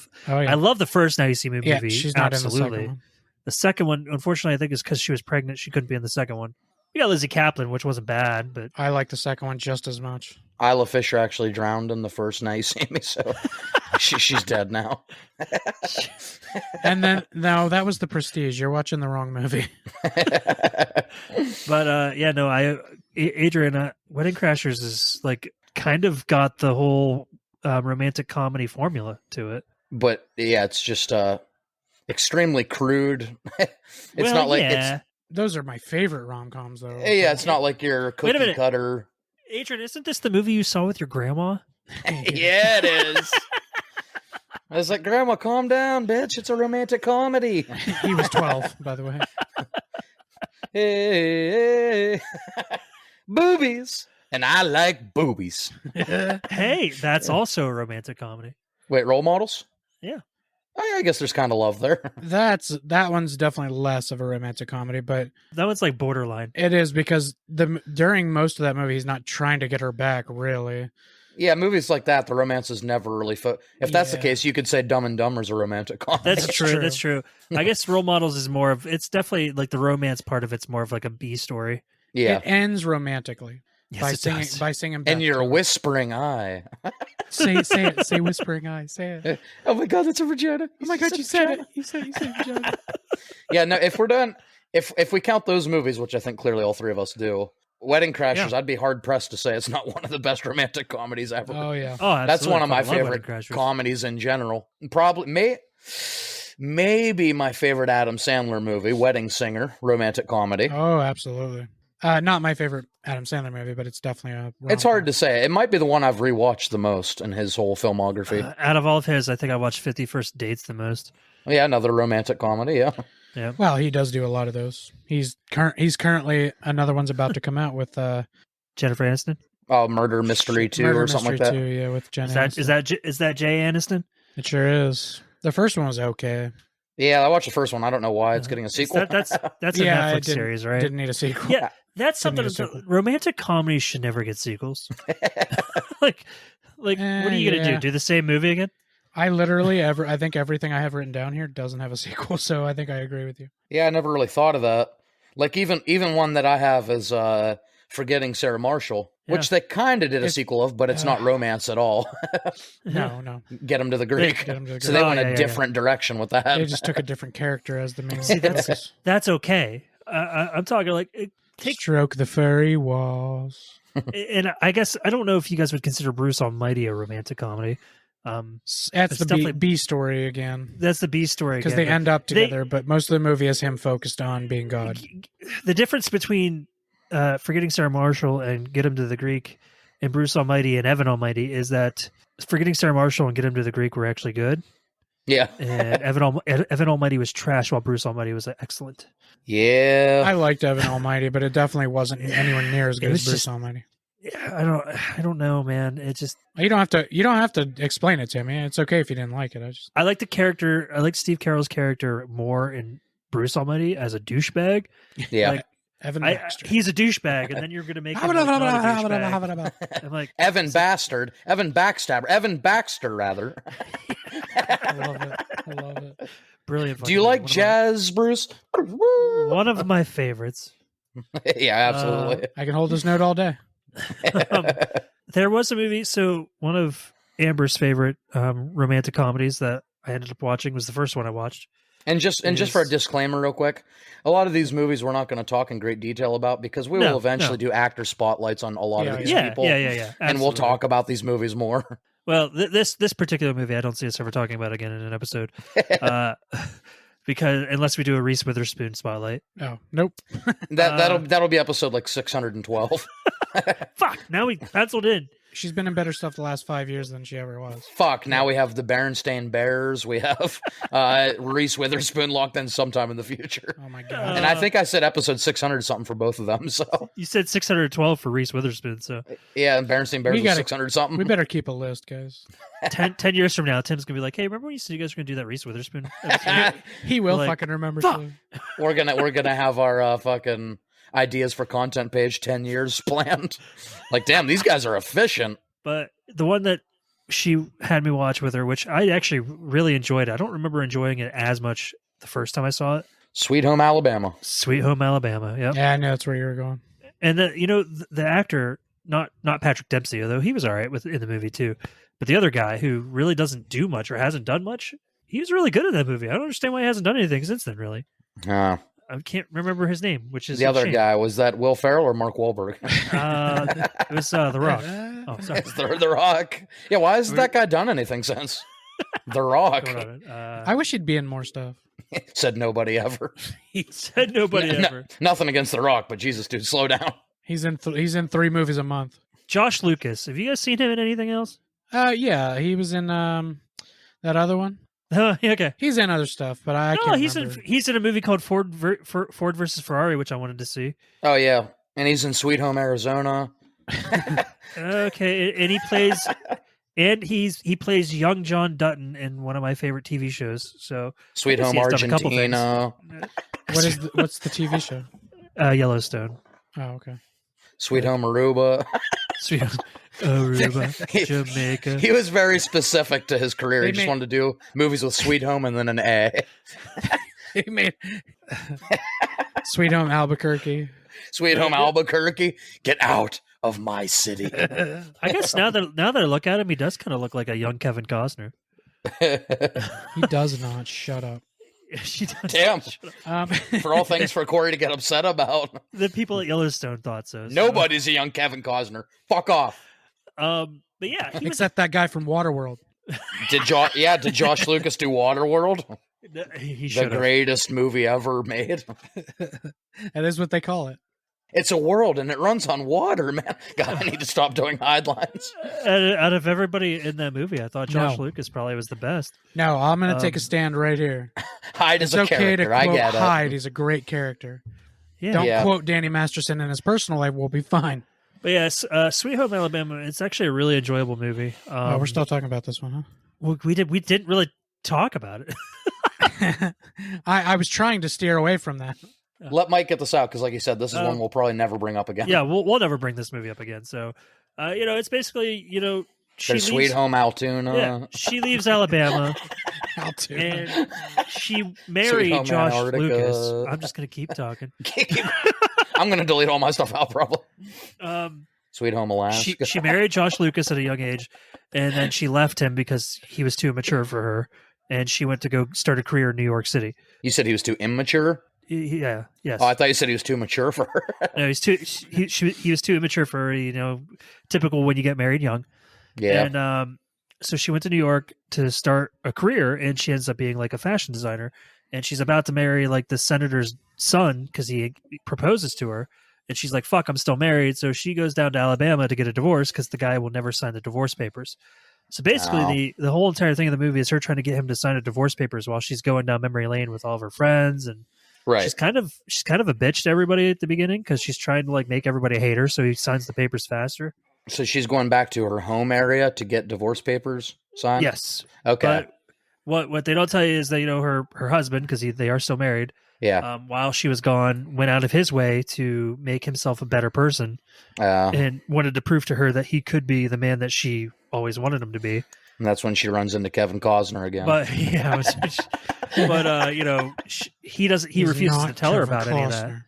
the first Now You See movie. Yeah, she's not absolutely. In the second one. The second one, unfortunately, I think is because she was pregnant. She couldn't be in the second one. We got Lizzie Kaplan, which wasn't bad, but I like the second one just as much. Isla Fisher actually drowned in the first Now You See Me, so she's dead now. And then that was The Prestige. You're watching the wrong movie. But Adrian, Wedding Crashers is like kind of got the whole romantic comedy formula to it. But yeah, it's just extremely crude. It's not like it's. Those are my favorite rom-coms, though. Yeah, it's not like your cookie cutter. Adrian, isn't this the movie you saw with your grandma? Yeah, it is. I was like, Grandma, calm down, bitch. It's a romantic comedy. He was 12, by the way. Hey. Boobies. And I like boobies. Hey, that's also a romantic comedy. Wait, Role Models? Yeah. I guess there's kind of love there. That one's definitely less of a romantic comedy, but that one's like borderline. It is because during most of that movie, he's not trying to get her back, really. Yeah, movies like that, the romance is never really. If that's the case, you could say Dumb and Dumber's a romantic comedy. That's true. That's true. I guess Role Models is more of. It's definitely like the romance part of it's more of like a B story. Yeah, it ends romantically. Yes, by singing and you're whispering eye. Say it. Say whispering eye. Say it. Oh my God, that's a vagina. Oh my God, you said it. You said vagina. Yeah, no. If we're done, if we count those movies, which I think clearly all 3 of us do, Wedding Crashers, I'd be hard pressed to say it's not one of the best romantic comedies ever. Oh yeah. Oh, that's one of my favorite comedies in general. Probably maybe my favorite Adam Sandler movie, Wedding Singer, romantic comedy. Oh, absolutely. Not my favorite Adam Sandler movie, but it's definitely a rom-com. It's hard to say. It might be the one I've rewatched the most in his whole filmography. Out of all of his, I think I watched 50 First Dates the most. Yeah, another romantic comedy, Yeah. Well, he does do a lot of those. He's currently another one's about to come out with Jennifer Aniston. Oh, Murder Mystery 2 or something like that. 2, yeah, with Jen. Is that Jay Aniston? It sure is. The first one was okay. Yeah, I watched the first one. I don't know why it's getting a sequel. That's a Netflix series, right? Didn't need a sequel. Yeah, that's something. Romantic comedies should never get sequels. like, what are you gonna do? Do the same movie again? I think everything I have written down here doesn't have a sequel, so I think I agree with you. Yeah, I never really thought of that. Like even one that I have is Forgetting Sarah Marshall, which they kind of did a sequel of, but it's not romance at all. No. Get him to the Greek. So they went a different direction with that. They just took a different character as the main. See, that's okay. I'm talking like Stroke the furry walls. And I guess I don't know if you guys would consider Bruce Almighty a romantic comedy. That's the B story again. That's the B story because they end up together. But most of the movie is him focused on being God. The difference between Forgetting Sarah Marshall and Get Him to the Greek and Bruce Almighty and Evan Almighty is that Forgetting Sarah Marshall and Get Him to the Greek were actually good. Yeah. And Evan Almighty was trash while Bruce Almighty was excellent. Yeah. I liked Evan Almighty, but it definitely wasn't anywhere near as good as Bruce Almighty. Yeah, I don't know, man. It just you don't have to explain it to me. It's okay if you didn't like it. I like the character. I like Steve Carell's character more in Bruce Almighty as a douchebag. Yeah. Like, Evan Baxter. He's a douchebag, and then you're going to make him not a douchebag. I'm like, Evan Bastard. Evan Backstabber. Evan Baxter, rather. I love it. Brilliant. Do you like jazz, Bruce? One of my favorites. Yeah, absolutely. I can hold this note all day. There was a movie. So one of Amber's favorite romantic comedies that I ended up watching was the first one I watched. And just for a disclaimer real quick, a lot of these movies we're not going to talk in great detail about because we will eventually do actor spotlights on a lot of these people. Yeah. And we'll talk about these movies more. Well, this particular movie, I don't see us ever talking about again in an episode. Because unless we do a Reese Witherspoon spotlight. Oh, nope. That'll be episode like 612. Fuck, now we penciled in. She's been in better stuff the last 5 years than she ever was. Fuck, now we have the Berenstain Bears. We have Reese Witherspoon locked in sometime in the future. Oh my God. And I think I said episode 600 something for both of them. So you said 612 for Reese Witherspoon. So yeah, and Berenstain Bears was 600 something. We better keep a list, guys. 10 years from now, Tim's going to be like, hey, remember when you said you guys were going to do that Reese Witherspoon? He will fucking remember. Fuck. We're gonna have our fucking ideas for content page 10 years planned. Like, damn, these guys are efficient. But the one that she had me watch with her, which I actually really enjoyed. I don't remember enjoying it as much the first time I saw it. Sweet Home Alabama. Sweet Home Alabama. Yep. Yeah, I know that's where you were going. And the actor, not Patrick Dempsey, although he was all right in the movie too. But the other guy who really doesn't do much or hasn't done much, he was really good in that movie. I don't understand why he hasn't done anything since then. Really. I can't remember his name, which is the other guy. Was that Will Ferrell or Mark Wahlberg? It was The Rock. Oh, sorry. It's the Rock. Yeah, why hasn't that guy done anything since? The Rock. I wish he'd be in more stuff. Said nobody ever. He said nobody ever. Nothing against The Rock, but Jesus, dude, slow down. He's in 3 movies a month. Josh Lucas. Have you guys seen him in anything else? Yeah, he was in that other one. Okay. He's in other stuff, but I can't remember. He's in a movie called Ford versus Ferrari, which I wanted to see. Oh yeah, and he's in Sweet Home Arizona. Okay, and he plays young John Dutton in one of my favorite TV shows. So Sweet Home Argentina. What's the TV show? Yellowstone. Oh, okay. Sweet Home Aruba. Sweet Home Aruba, Jamaica. He was very specific to his career. He just wanted to do movies with Sweet Home and then an A. He made Sweet Home Albuquerque. Sweet Home Albuquerque. Get out of my city. I guess now that I look at him, he does kind of look like a young Kevin Costner. He does not. Shut up. She does. Damn. For all things for Corey to get upset about. The people at Yellowstone thought so. Nobody's a young Kevin Costner. Fuck off. But yeah, except that guy from Waterworld. Did Josh Lucas do Waterworld? He the greatest movie ever made. That is what they call it. It's a world and it runs on water, man. God, I need to stop doing headlines. Out of everybody in that movie, I thought Josh Lucas probably was the best. No, I'm going to take a stand right here. Hyde is a character. I get it. Hyde. He's a great character. Yeah. Don't quote Danny Masterson in his personal life. We'll be fine. But yes, Sweet Home Alabama. It's actually a really enjoyable movie. We're still talking about this one, huh? Well, we didn't really talk about it. I was trying to steer away from that. Let Mike get this out because, like you said, this is one we'll probably never bring up again. Yeah, we'll never bring this movie up again. So, it's basically, There's Sweet Home Altoona. Yeah, she leaves Alabama. Altoona. And she married Josh Lucas. I'm just gonna keep talking. I'm gonna delete all my stuff out probably. Sweet Home Alaska. She married Josh Lucas at a young age, and then she left him because he was too immature for her, and she went to go start a career in New York City. You said he was too immature? Yeah. Yes. Oh, I thought you said he was too mature for her. No, he was too immature for her, typical when you get married young. Yeah. And so she went to New York to start a career, and she ends up being like a fashion designer. And she's about to marry like the senator's son because he proposes to her. And she's like, fuck, I'm still married. So she goes down to Alabama to get a divorce because the guy will never sign the divorce papers. So basically, the whole entire thing of the movie is her trying to get him to sign the divorce papers while she's going down memory lane with all of her friends. And she's kind of a bitch to everybody at the beginning because she's trying to like make everybody hate her. So he signs the papers faster. So she's going back to her home area to get divorce papers signed? Yes. Okay. But what they don't tell you is that, her husband, because they are still married, while she was gone, went out of his way to make himself a better person and wanted to prove to her that he could be the man that she always wanted him to be. And that's when she runs into Kevin Costner again. But, he doesn't. He refuses to tell her about any of that.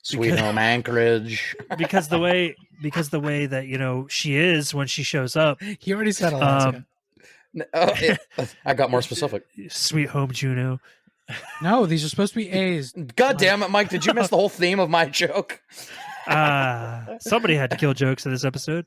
Sweet Home Anchorage. because the way that she is when she shows up. He already said Alaska. I got more specific. Sweet Home Juno. No, these are supposed to be A's. God damn it, Mike! Did you miss the whole theme of my joke? Somebody had to kill jokes in this episode.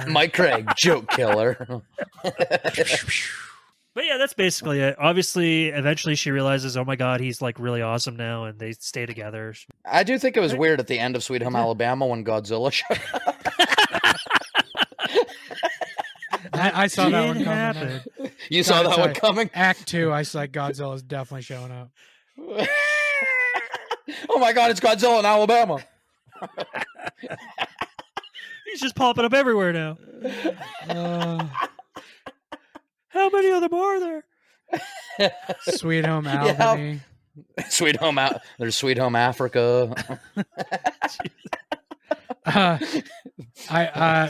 Mike Craig, joke killer. But yeah, that's basically it. Obviously, eventually she realizes, oh my God, he's like really awesome now, and they stay together. I do think it was weird at the end of Sweet Home Alabama when Godzilla showed up. I saw that one coming. You saw that one coming? Act 2, I saw Godzilla's definitely showing up. Oh my God, it's Godzilla in Alabama. He's just popping up everywhere now. How many of them are there? Sweet Home Albany. Sweet Home out. There's Sweet Home Africa.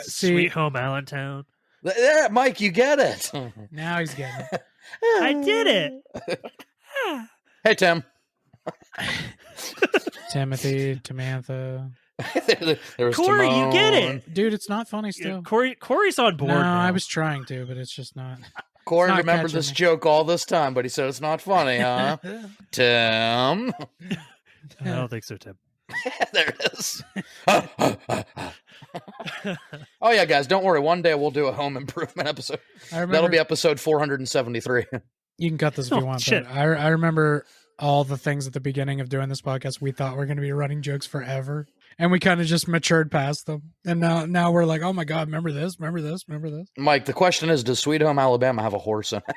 Sweet Home Allentown. There, Mike, you get it. Now he's getting it. I did it. Hey, Tim. Timothy, Tamantha. there was Corey, Timon. you get it. Dude, it's not funny still. Corey's on board. No, now. I was trying to, but it's just not. Corey not remembered this joke all this time, but he said it's not funny, huh? Tim. I don't think so, Tim. There it is. Oh yeah, guys, don't worry. One day we'll do a home improvement episode. That'll be episode 473. You can cut this if you want. Shit. But I remember all the things at the beginning of doing this podcast we thought were going to be running jokes forever, and we kind of just matured past them. And now we're like, oh my God, remember this? Remember this? Remember this? Mike, the question is, does Sweet Home Alabama have a horse in it?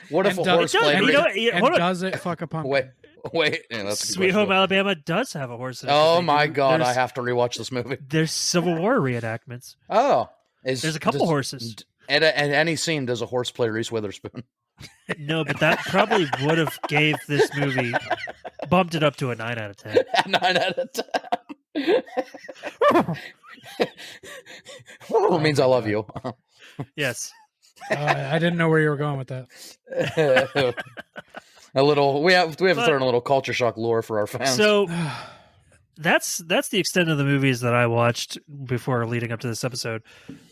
What if a horse played? Does it fuck a pumpkin? Wait. Yeah, that's Sweet Home Alabama does have a horse in it. Oh my God, I have to rewatch this movie. There's Civil War reenactments. Oh. There's a couple horses. At any scene, does a horse play Reese Witherspoon? No, but that probably would have gave this movie, bumped it up to a 9 out of 10. 9 out of 10. It means I love you. Yes. I didn't know where you were going with that. A little. We have to throw in a little culture shock lore for our fans. So that's the extent of the movies that I watched before leading up to this episode.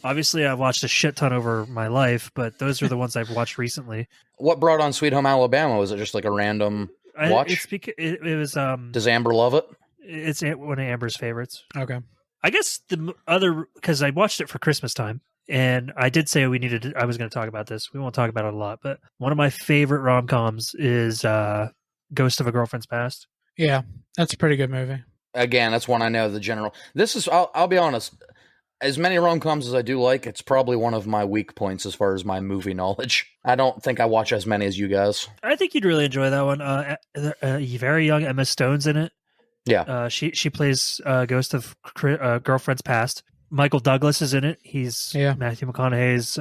Obviously, I've watched a shit ton over my life, but those are the ones I've watched recently. What brought on Sweet Home Alabama? Was it just like a random watch? It was. Does Amber love it? It's one of Amber's favorites. Okay. I guess the other, because I watched it for Christmas time, and I did say I was going to talk about this. We won't talk about it a lot, but one of my favorite rom-coms is Ghost of a Girlfriend's Past. Yeah, that's a pretty good movie. Again, that's one I know the general. This is, I'll be honest, as many rom-coms as I do like, it's probably one of my weak points as far as my movie knowledge. I don't think I watch as many as you guys. I think you'd really enjoy that one. Very young Emma Stone's in it. Yeah. She plays Ghost of Girlfriend's Past. Michael Douglas is in it. He's Matthew McConaughey's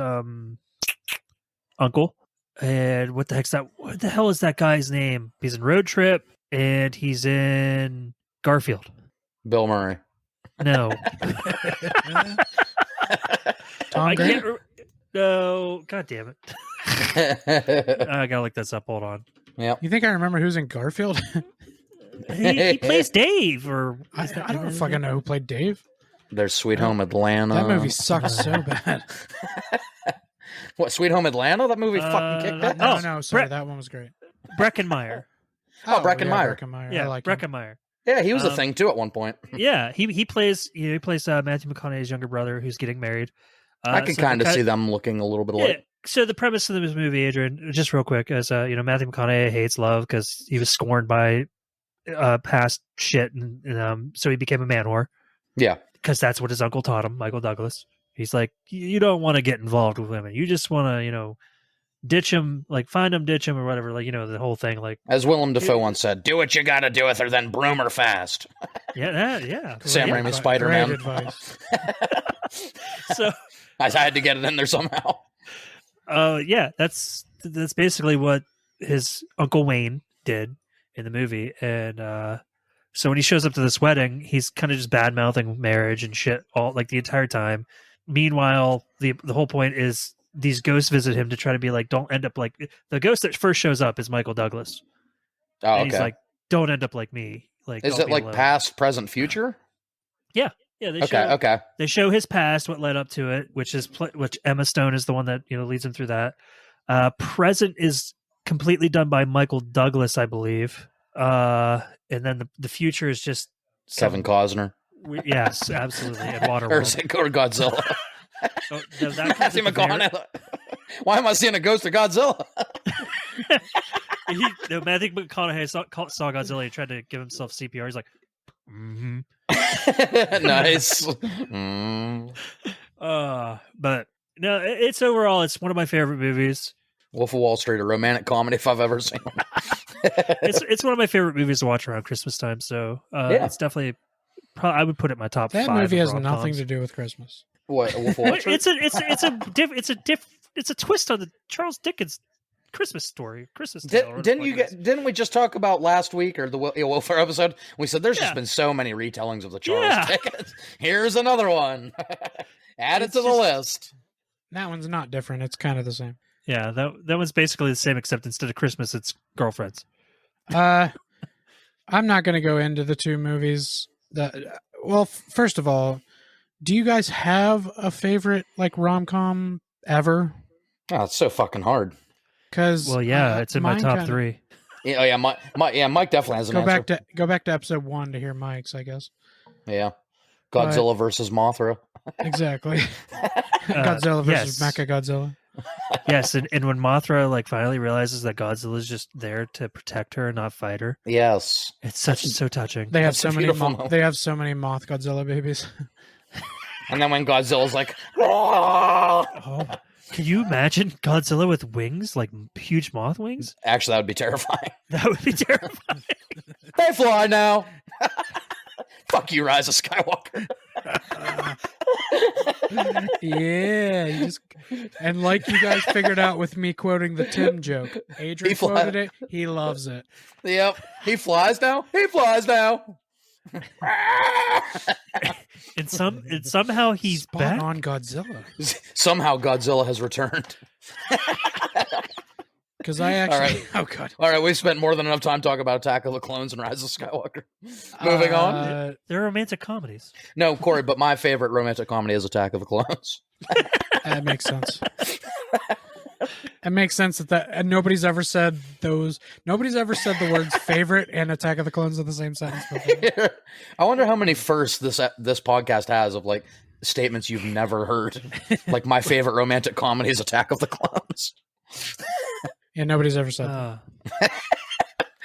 uncle. And what the hell is that guy's name? He's in Road Trip, and he's in Garfield. Bill Murray. No. Tom Green? No. God damn it. I gotta look this up. Hold on. Yep. You think I remember who's in Garfield? He plays Dave, or I don't fucking know who played Dave. There's Sweet Home Atlanta. That movie sucks so bad. What, Sweet Home Atlanta? That movie fucking kicked ass. No, sorry, that one was great. Breckenmeyer. Oh, Breckenmeyer. Breckenmeyer. Yeah, I like him. Breckenmeyer. Yeah, he was a thing too at one point. Yeah, he plays Matthew McConaughey's younger brother who's getting married. I can kind of see them looking a little bit alike. So the premise of this movie, Adrian, just real quick, is Matthew McConaughey hates love because he was scorned by past shit, and so he became a man whore. Yeah, because that's what his uncle taught him, Michael Douglas. He's like, you don't want to get involved with women. You just want to, ditch him, like find him, ditch him, or whatever. Like, the whole thing. Like, as Willem Dafoe once said, "Do what you got to do with her, then broom her fast." Yeah. Sam Raimi Spider-Man. Great advice. So I had to get it in there somehow. Yeah, that's basically what his Uncle Wayne did in the movie, and so when he shows up to this wedding, he's kind of just bad mouthing marriage and shit all like the entire time. Meanwhile, the whole point is these ghosts visit him to try to be like, don't end up like the ghost that first shows up is Michael Douglas. Oh, okay. And he's like, don't end up like me. Like, is it like alone. Past, present, future? Yeah. They show his past, what led up to it, which Emma Stone is the one that leads him through that. Present is completely done by Michael Douglas, I believe. And then the future is just Kevin Costner. Yes, absolutely. And Waterworld. Or Godzilla. Oh, Matthew McConaughey. Why am I seeing a ghost of Godzilla? Matthew McConaughey saw Godzilla and tried to give himself CPR. He's like, mm-hmm. Nice. But no, it's overall, it's one of my favorite movies. Wolf of Wall Street, a romantic comedy if I've ever seen one. It's one of my favorite movies to watch around Christmas time. So it's definitely, I would put it in my top 5. That movie has nothing to do with Christmas. What? Wolf of Wall Street? It's a twist on the Charles Dickens Christmas story. Didn't we just talk about last week or the Welfare episode? We said there's just been so many retellings of the Charles Dickens. Here's another one. Add it to the list. That one's not different. It's kind of the same. Yeah, that one's basically the same, except instead of Christmas, it's girlfriends. I'm not going to go into the two movies. First of all, do you guys have a favorite like rom-com ever? Oh, it's so fucking hard. Because it's in my top 3. Mike definitely has an answer. Go back to episode 1 to hear Mike's, I guess. Yeah, Godzilla versus Mothra. Exactly. Godzilla versus Mechagodzilla. Yes, and when Mothra finally realizes that Godzilla is just there to protect her and not fight her. Yes, it's so touching. They have so many Moth Godzilla babies. And then when Godzilla's like, oh, can you imagine Godzilla with wings, like huge moth wings? Actually, that would be terrifying. That would be terrifying. They fly now. Fuck you, Rise of Skywalker. Yeah, and like you guys figured out with me quoting the Tim joke, Adrian quoted it. He loves it. Yep, he flies now. and somehow he's Spot back on Godzilla. Somehow Godzilla has returned. Because I actually, all right. Oh god, all right, we've spent more than enough time talking about Attack of the Clones and Rise of Skywalker. Moving on. They're romantic comedies. No, Corey, but my favorite romantic comedy is Attack of the Clones. That makes sense. It makes sense that and nobody's ever said the words favorite and Attack of the Clones in the same sentence before. I wonder how many firsts this podcast has of statements you've never heard. Like my favorite romantic comedy is Attack of the Clones. Yeah, nobody's ever said that.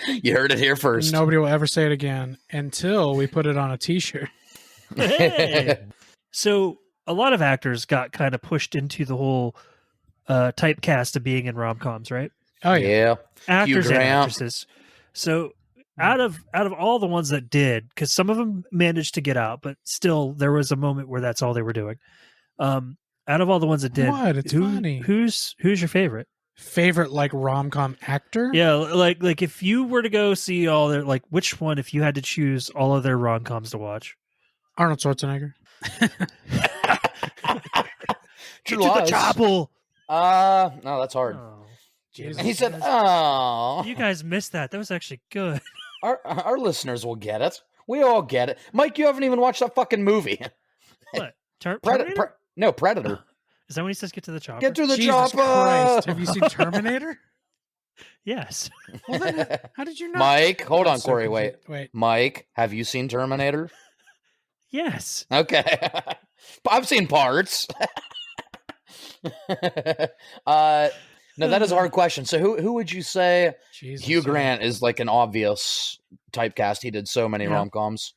You heard it here first. Nobody will ever say it again until we put it on a t-shirt. Hey. So a lot of actors got kind of pushed into the whole typecast of being in rom-coms, right? Oh yeah. Actors and actresses. So out of all the ones that did, because some of them managed to get out, but still there was a moment where that's all they were doing. Out of all the ones that did, It's funny. Who's your favorite? Favorite rom-com actor? Yeah, like if you were to go see all their which one, if you had to choose all of their rom-coms to watch? Arnold Schwarzenegger. Get to the chapel. No, that's hard. Oh, and he said, "Oh, you guys missed that. That was actually good." Our listeners will get it. We all get it. Mike, you haven't even watched that fucking movie. What? Predator? No, Predator. Is that when he says get to the chopper? Get to the Jesus chopper! Christ. Have you seen Terminator? Yes. Well, then, how did you not? Mike, hold I'm on, so Corey. confused. Wait. Mike, have you seen Terminator? Yes. Okay. I've seen parts. No, that is a hard question. So who would you say? Jesus, Hugh Grant is like an obvious typecast. He did so many Yeah. rom-coms.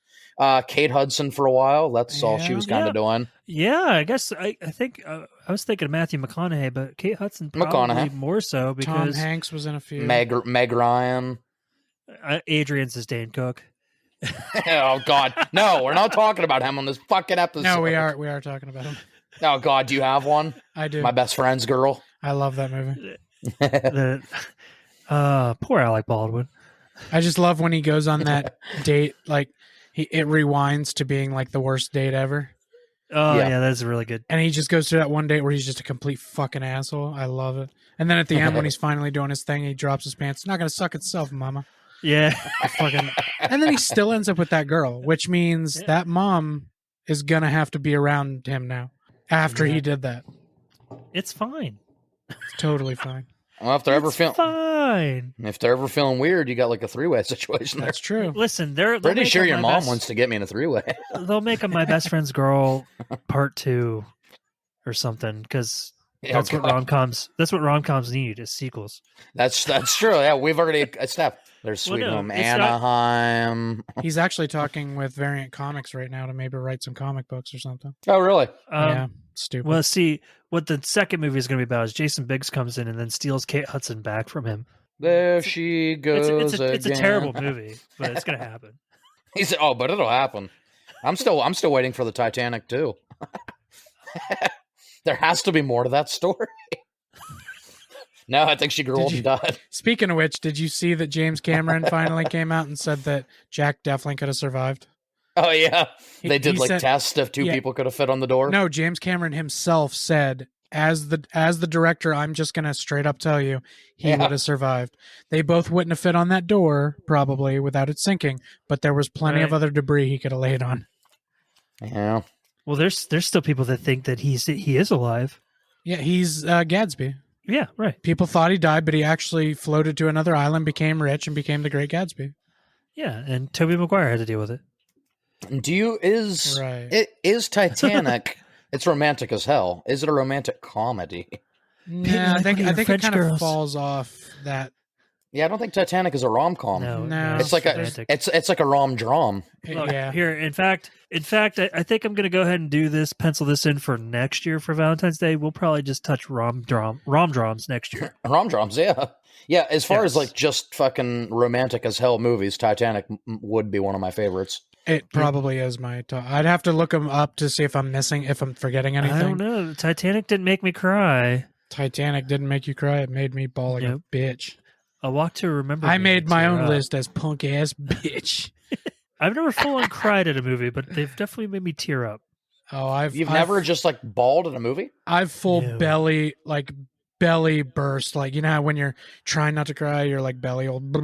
Kate Hudson for a while. That's all she was kind of doing. Yeah, I guess I think I was thinking of Matthew McConaughey, but Kate Hudson probably more so because Tom Hanks was in a few. Meg Ryan. Adrian's his Dane Cook. Oh God, no! We're not talking about him on this fucking episode. No, we are. We are talking about him. Oh God, do you have one? I do. My best friend's girl. I love that movie. Poor Alec Baldwin. I just love when he goes on that date. Like it rewinds to being like the worst date ever. Oh yeah, that's really good. And he just goes through that one date where he's just a complete fucking asshole. I love it. And then at the end when he's finally doing his thing, he drops his pants. It's not gonna suck itself, mama. Yeah. And then he still ends up with that girl, which means that mom is gonna have to be around him now after he did that. It's fine. It's totally fine. Well, if they're ever feeling weird, you got like a three-way situation. That's true. Listen, pretty sure your mom wants to get me in a three-way. They'll make a My Best Friend's Girl Part 2 or something because that's what rom-coms. That's what rom-coms need is sequels. That's true. Yeah, we've already established. There's Sweet Home Anaheim. He's actually talking with Variant Comics right now to maybe write some comic books or something. Oh, really? Yeah, stupid. Well, see, what the second movie is going to be about is Jason Biggs comes in and then steals Kate Hudson back from him. There she goes It's a terrible movie, but it's going to happen. He said, "Oh, but it'll happen." I'm still waiting for the Titanic too. There has to be more to that story. No, I think she grew old and died. Speaking of which, did you see that James Cameron finally came out and said that Jack definitely could have survived? Oh, yeah. They did tests if two people could have fit on the door? No, James Cameron himself said, as the director, I'm just going to straight up tell you, he would have survived. They both wouldn't have fit on that door, probably, without it sinking, but there was plenty of other debris he could have laid on. Yeah. Well, there's still people that think that he is alive. Yeah, he's Gadsby. Yeah, right. People thought he died, but he actually floated to another island, became rich, and became the Great Gatsby. Yeah, and Tobey Maguire had to deal with it. Is Titanic? It's romantic as hell. Is it a romantic comedy? No, I think it kind of falls off that. Yeah, I don't think Titanic is a rom-com. No, it's like it's like a rom-drom. Yeah. Here, in fact, I think I'm going to go ahead and pencil this in for next year for Valentine's Day. We'll probably just touch rom-droms next year. Rom-droms, yeah. Yeah, as far as like just fucking romantic as hell movies, Titanic would be one of my favorites. It probably is my top. I'd have to look them up to see if I'm forgetting anything. I don't know. Titanic didn't make me cry. Titanic didn't make you cry. It made me bawl like a bitch. A Walk to Remember. I made my own list as punk ass bitch. I've never full on cried at a movie, but they've definitely made me tear up. Oh, I've never just like bawled at a movie? I've belly burst, like, you know how when you're trying not to cry, you're like belly old.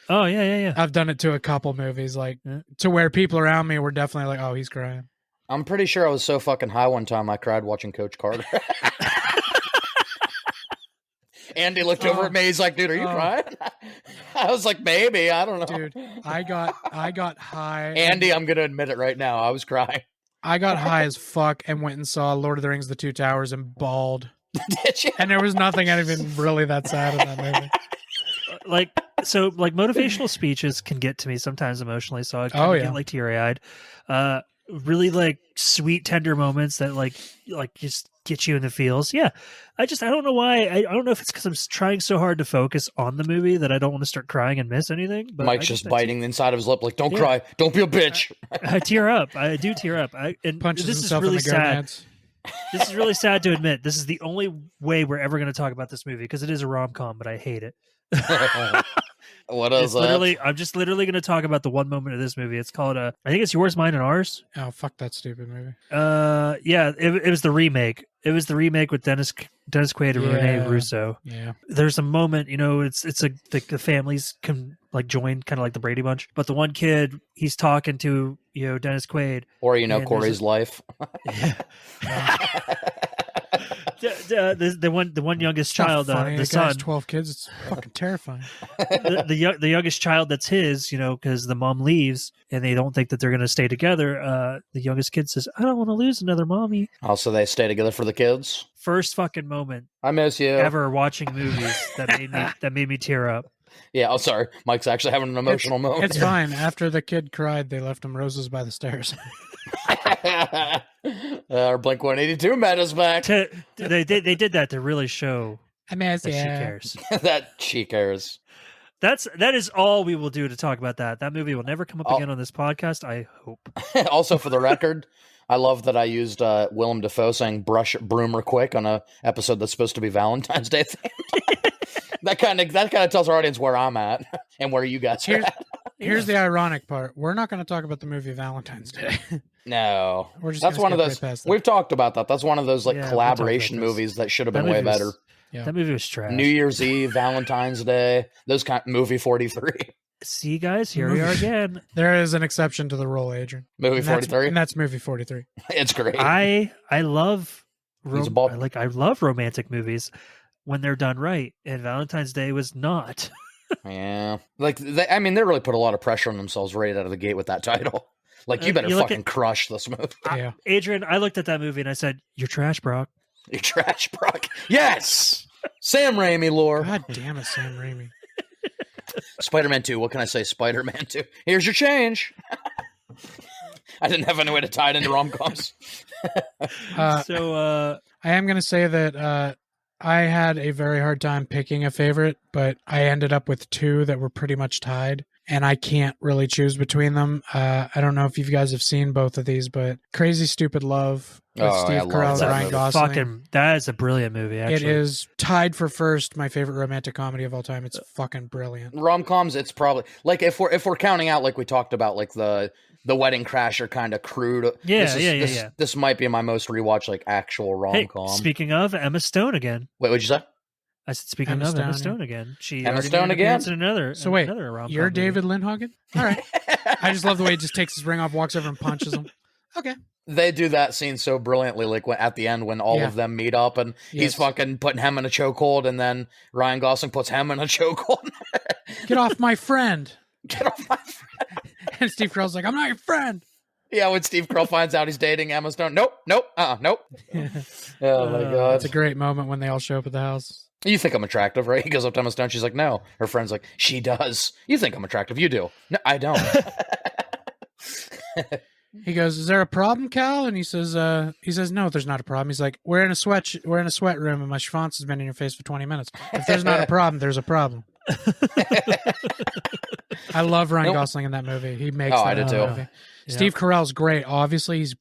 Oh yeah. I've done it to a couple movies, like to where people around me were definitely like, "Oh, he's crying." I'm pretty sure I was so fucking high one time I cried watching Coach Carter. Andy looked over at me. He's like, "Dude, are you crying?" I was like, "Maybe. I don't know." Dude, I got high. Andy, I'm gonna admit it right now. I was crying. I got high as fuck and went and saw Lord of the Rings: The Two Towers and bawled. Did you? And there was nothing even really that sad in that movie. Like motivational speeches can get to me sometimes emotionally, so I can get like teary-eyed. Really like sweet, tender moments that like just get you in the feels. Yeah, I don't know why. I don't know if it's because I'm trying so hard to focus on the movie that I don't want to start crying and miss anything. But Mike's just biting the inside of his lip, like, "Don't cry, don't be a bitch." I tear up. I do tear up. And punches this himself is really in the sad. gonads. This is really sad to admit. This is the only way we're ever going to talk about this movie because it is a rom-com, but I hate it. What is that? I'm just literally going to talk about the one moment of this movie. It's called I think it's Yours, Mine, and Ours. Oh, fuck that stupid movie. Yeah, it was the remake. It was the remake with Dennis Quaid and Rene Russo. Yeah. There's a moment, it's like the families can like join, kind of like the Brady Bunch. But the one kid, he's talking to Dennis Quaid, or Corey's life. The one youngest child, funny. the The guy has son, 12 kids. It's fucking terrifying. the youngest child that's his, because the mom leaves and they don't think that they're going to stay together. The youngest kid says, "I don't want to lose another mommy." Also, they stay together for the kids. First fucking moment I miss you. ever watching movies that made me tear up. Yeah, oh, sorry. Mike's actually having an emotional moment. It's fine. After the kid cried, they left him roses by the stairs. Our Blink-182 met us back. They did that to really show I mean, that she cares. That she cares. That is all we will do to talk about that. That movie will never come up again on this podcast, I hope. Also, for the record, I love that I used Willem Dafoe saying broom or quick on a episode that's supposed to be Valentine's Day themed. That kind of tells our audience where I'm at and where you guys are at. Here's the ironic part. We're not going to talk about the movie Valentine's Day. No. That's one of those. We've talked about that. That's one of those collaboration movies that should have been way better. Yeah. That movie was trash. New Year's Eve, Valentine's Day, those kind movie 43. See, guys, here we are again. There is an exception to the rule, Adrian. Movie 43? And that's movie 43. It's great. I love I love romantic movies when they're done right, and Valentine's Day was not. Yeah. They really put a lot of pressure on themselves right out of the gate with that title. Like, you better fucking crush this movie. Yeah. Adrian, I looked at that movie and I said, "You're trash, Brock. You're trash, Brock." Yes! Sam Raimi lore. God damn it, Sam Raimi. Spider-Man 2. What can I say? Spider-Man 2. Here's your change. I didn't have any way to tie it into rom-coms. I am going to say that I had a very hard time picking a favorite, but I ended up with two that were pretty much tied, and I can't really choose between them. I don't know if you guys have seen both of these, but Crazy Stupid Love with Steve Carell and Ryan Gosling. That is a brilliant movie, actually. It is tied for first, my favorite romantic comedy of all time. It's fucking brilliant. Rom-coms, it's probably... Like, if we're counting out, like we talked about, like the Wedding Crasher kind of crude... This might be my most rewatched, like, actual rom-com. Hey, speaking of, Emma Stone again. Wait, what'd you say? I said, speaking of Emma Stone again. Emma Stone again? Another you're David Lindhagen? All right. I just love the way he just takes his ring off, walks over and punches him. Okay. They do that scene so brilliantly, like at the end when all of them meet up and he's fucking putting him in a chokehold, and then Ryan Gosling puts him in a chokehold. Get off my friend. Get off my friend. And Steve Carell's like, "I'm not your friend." Yeah, when Steve Carell finds out he's dating Emma Stone. Nope. Nope. Oh my God. It's a great moment when they all show up at the house. You think I'm attractive, right? He goes up to Emma Stone. She's like, "No." Her friend's like, "She does." You think I'm attractive. You do. No, I don't. He goes, "Is there a problem, Cal?" And he says, "No, there's not a problem." He's like, we're in a sweat room and my schwanz has been in your face for 20 minutes. If there's not a problem, there's a problem. I love Ryan Gosling in that movie. He makes that I did too. movie. Yeah. Steve Carell's great. Obviously, he's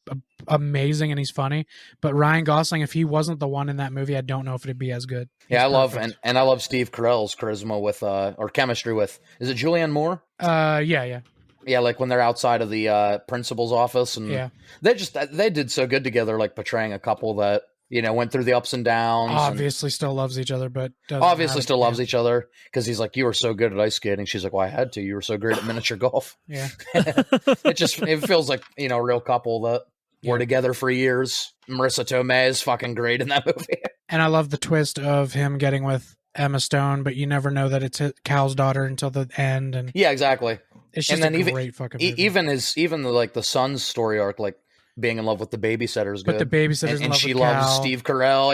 amazing and he's funny. But Ryan Gosling, if he wasn't the one in that movie, I don't know if it'd be as good. Yeah, I love Steve Carell's charisma with or chemistry with. Is it Julianne Moore? Yeah. Yeah, like when they're outside of the principal's office, and they did so good together, like portraying a couple that went through the ups and downs. Obviously, still loves each other, but loves each other because he's like, "You were so good at ice skating." She's like, "Well, I had to. You were so great at miniature golf." Yeah, it feels like a real couple that were together for years. Marissa Tomei is fucking great in that movie, and I love the twist of him getting with Emma Stone, but you never know that it's Cal's daughter until the end. And yeah, exactly. It's just a great fucking movie. Even the son's story arc, like being in love with the babysitter is good. But the babysitter's in love she with loves Cal. Steve Carell.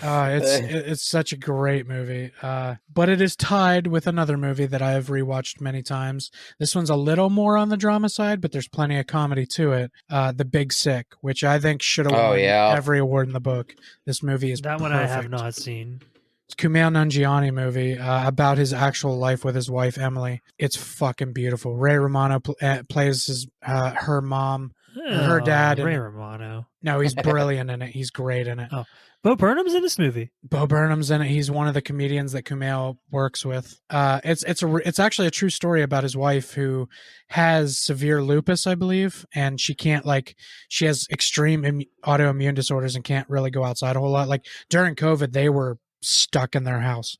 Yeah, it's such a great movie. But it is tied with another movie that I have rewatched many times. This one's a little more on the drama side, but there's plenty of comedy to it. The Big Sick, which I think should have won every award in the book. This movie is that one I have not seen. Kumail Nanjiani movie about his actual life with his wife Emily. It's fucking beautiful. Ray Romano plays her mom, her dad. Ray Romano. No, he's brilliant in it. He's great in it. Oh, Bo Burnham's in this movie. Bo Burnham's in it. He's one of the comedians that Kumail works with. It's actually a true story about his wife who has severe lupus, I believe, and she can't she has extreme autoimmune disorders and can't really go outside a whole lot. Like during COVID, they were stuck in their house.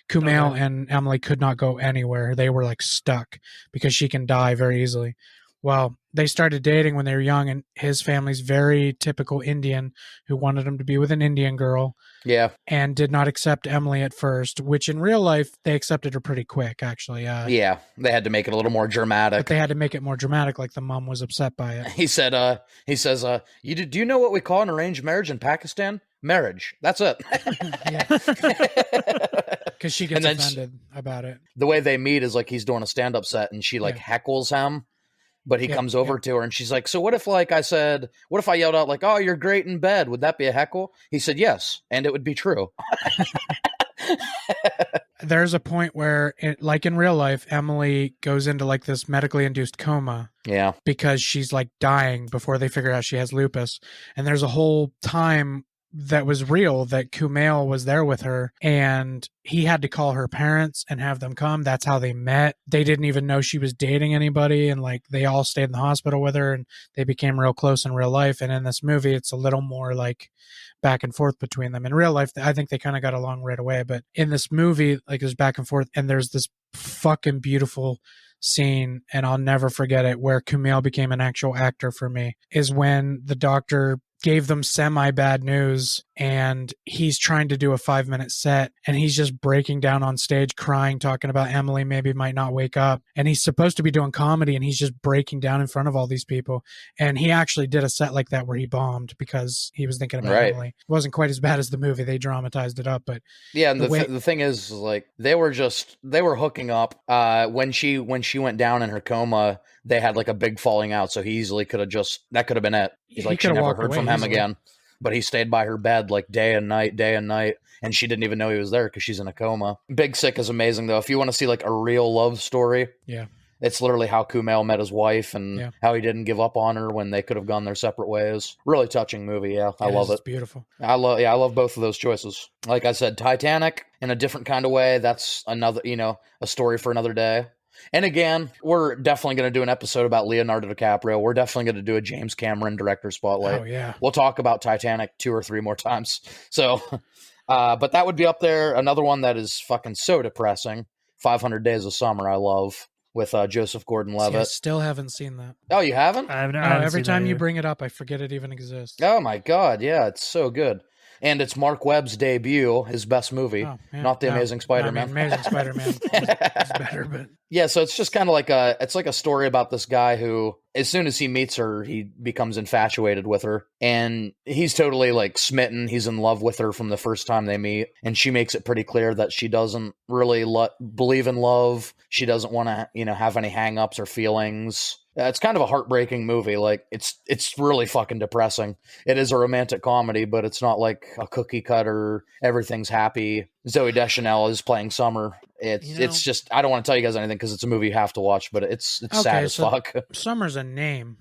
Kumail and Emily could not go anywhere. They were stuck because she can die very easily. Well, they started dating when they were young, and his family's very typical Indian who wanted him to be with an Indian girl. Yeah. And did not accept Emily at first, which in real life, they accepted her pretty quick, actually. Yeah, they had to make it a little more dramatic. But they had to make it more dramatic, like the mom was upset by it. He says, do you know what we call an arranged marriage in Pakistan? Marriage. That's it. Because she gets offended about it. The way they meet is like he's doing a stand-up set, and she heckles him. But he comes over to her, and she's like, so what if, what if I yelled out, like, oh, you're great in bed? Would that be a heckle? He said, yes, and it would be true. There's a point where, like in real life, Emily goes into like this medically induced coma. Yeah. Because she's like dying before they figure out she has lupus. And there's a whole time that was real that Kumail was there with her, and he had to call her parents and have them come. That's how they met. They didn't even know she was dating anybody, and like they all stayed in the hospital with her, and they became real close in real life. And in this movie, it's a little more like back and forth between them. In real life, I think they kind of got along right away, but in this movie, like there's back and forth, and there's this fucking beautiful scene, and I'll never forget it, where Kumail became an actual actor for me, is when the doctor gave them semi-bad news, and he's trying to do a 5-minute set, and he's just breaking down on stage crying, talking about Emily maybe might not wake up, and he's supposed to be doing comedy, and he's just breaking down in front of all these people. And he actually did a set like that where he bombed because he was thinking about Emily. It wasn't quite as bad as the movie. They dramatized it up, but yeah. And the thing is, like, they were hooking up. When she went down in her coma, they had like a big falling out, so he easily could have that could have been it. He's like, she never heard from him again. But he stayed by her bed like day and night, and she didn't even know he was there because she's in a coma. Big Sick is amazing, though. If you want to see like a real love story, it's literally how Kumail met his wife and how he didn't give up on her when they could have gone their separate ways. Really touching movie, I love it. It's beautiful. I love both of those choices. Like I said, Titanic in a different kind of way. That's another, a story for another day. And again, we're definitely going to do an episode about Leonardo DiCaprio. We're definitely going to do a James Cameron director spotlight. Oh, yeah. We'll talk about Titanic 2 or 3 more times. So, but that would be up there. Another one that is fucking so depressing, 500 Days of Summer, I love, with Joseph Gordon-Levitt. I still haven't seen that. Oh, you haven't? I haven't every time you bring it up, I forget it even exists. Oh, my God. Yeah, it's so good. And it's Mark Webb's debut, his best movie, not The Amazing Spider-Man. Amazing Spider-Man is better, but yeah. So it's just kind of like a story about this guy who, as soon as he meets her, he becomes infatuated with her, and he's totally like smitten. He's in love with her from the first time they meet, and she makes it pretty clear that she doesn't really believe in love. She doesn't want to, have any hang-ups or feelings. It's kind of a heartbreaking movie. Like it's really fucking depressing. It is a romantic comedy, but it's not like a cookie cutter. Everything's happy. Zooey Deschanel is playing Summer. It's just, I don't want to tell you guys anything because it's a movie you have to watch, but it's sad as fuck. Summer's a name.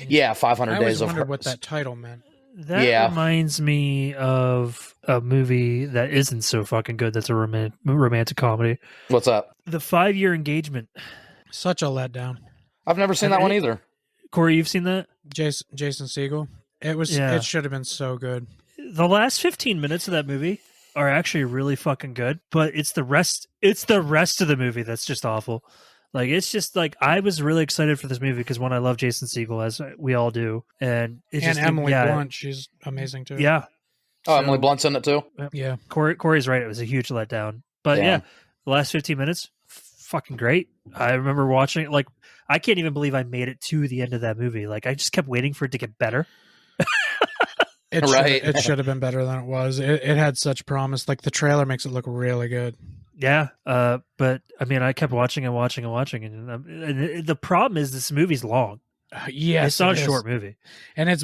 Yeah, 500 Days of. I wondered what that title meant. That reminds me of a movie that isn't so fucking good. That's a romantic comedy. What's up? The 5-Year Engagement. Such a letdown. I've never seen that one either. Corey, you've seen that? Jason Segel. It should have been so good. The last 15 minutes of that movie are actually really fucking good, but it's the rest of the movie that's just awful. Like, it's just like, I was really excited for this movie because one, I love Jason Segel, as we all do, and Emily Blunt, she's amazing too. Yeah. Oh, Emily Blunt's in it too. Yeah. Corey's right. It was a huge letdown, but the last 15 minutes, fucking great. I remember watching it. Like, I can't even believe I made it to the end of that movie. Like, I just kept waiting for it to get better. It should have been better than it was. It had such promise. Like, the trailer makes it look really good. Yeah, but I mean, I kept watching and the problem is this movie's long. Yes, it's not a short movie, and it's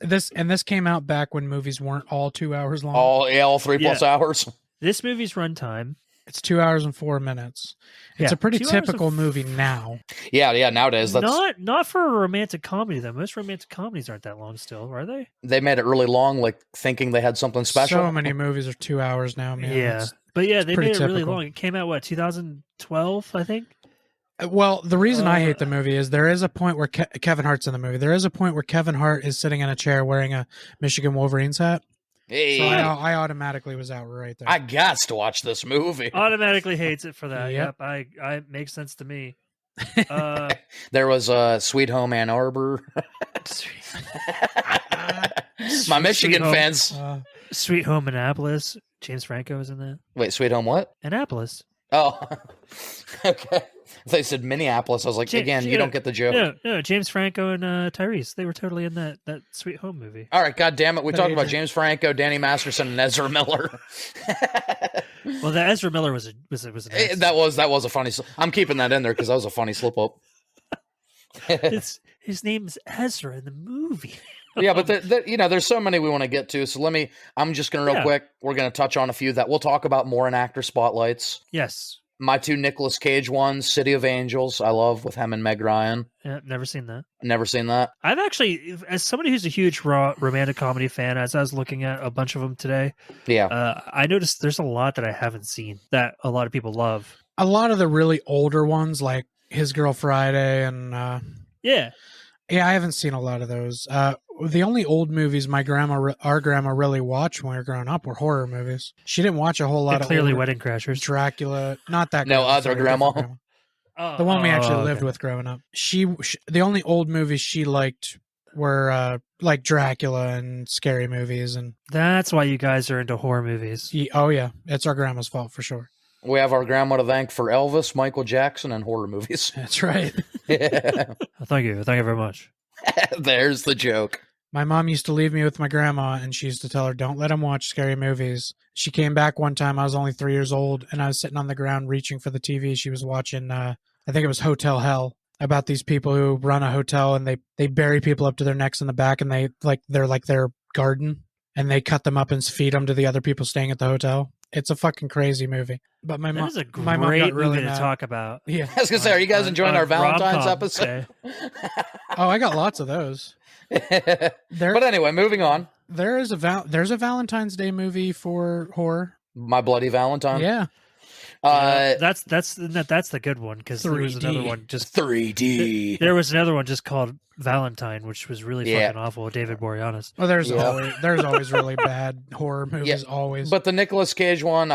this came out back when movies weren't all 2 hours long. All 3+ hours. This movie's runtime. It's 2 hours and 4 minutes. It's a pretty typical movie now. Yeah. Nowadays, that's not for a romantic comedy though. Most romantic comedies aren't that long still, are they? They made it really long, like thinking they had something special. So many movies are 2 hours now, man. Yeah, but yeah, they made it really long. It came out 2012, I think. Well, the reason I hate the movie is there is a point where Kevin Hart's in the movie. There is a point where Kevin Hart is sitting in a chair wearing a Michigan Wolverines hat. Hey. So I automatically was out right there. I got to watch this movie. Automatically hates it for that. Yep. I makes sense to me. There was Sweet Home Ann Arbor. My Michigan fans. Sweet Home Annapolis. James Franco is in that. Wait, Sweet Home what? Annapolis. Oh, okay. They said Minneapolis. I was like, you don't get the joke. No, James Franco and Tyrese. They were totally in that Sweet Home movie. All right, God damn it. We talked about James Franco, Danny Masterson, and Ezra Miller. Well, the Ezra Miller was an accident. That was a funny. I'm keeping that in there because that was a funny slip up. His name is Ezra in the movie. Yeah, but there's so many we want to get to. So I'm just going to real quick. We're going to touch on a few that we'll talk about more in actor spotlights. Yes. My 2 Nicolas Cage ones, City of Angels, I love with him and Meg Ryan. Yeah, never seen that. Never seen that. I've actually, as somebody who's a huge romantic comedy fan, as I was looking at a bunch of them today, I noticed there's a lot that I haven't seen that a lot of people love. A lot of the really older ones, like His Girl Friday and... Yeah, I haven't seen a lot of those. The only old movies our grandma really watched when we were growing up were horror movies. She didn't watch a whole lot of clearly Wedding Crashers, Dracula, not that. No, other grandma. The one we actually lived with growing up. She the only old movies she liked were like Dracula and scary movies, and that's why you guys are into horror movies. Oh yeah, it's our grandma's fault for sure. We have our grandma to thank for Elvis, Michael Jackson, and horror movies. That's right. Thank you very much. There's the joke. My mom used to leave me with my grandma, and she used to tell her, don't let him watch scary movies. She came back one time, I was only 3 years old, and I was sitting on the ground reaching for the TV. She was watching, I think it was Hotel Hell, about these people who run a hotel, and they bury people up to their necks in the back, and they're like their garden, and they cut them up and feed them to the other people staying at the hotel. It's a fucking crazy movie. But my mom, is a great my mom got really movie mad. to talk about. Yeah, I was gonna say, are you guys enjoying our Valentine's episode? Oh, I got lots of those. But anyway, moving on. There's a Valentine's Day movie for horror. My Bloody Valentine. Yeah. That's the good one, because there was another one just 3D. There was another one just called Valentine, which was really fucking awful with David Boreanaz. Well, there's always really bad horror movies, always. But the Nicolas Cage one,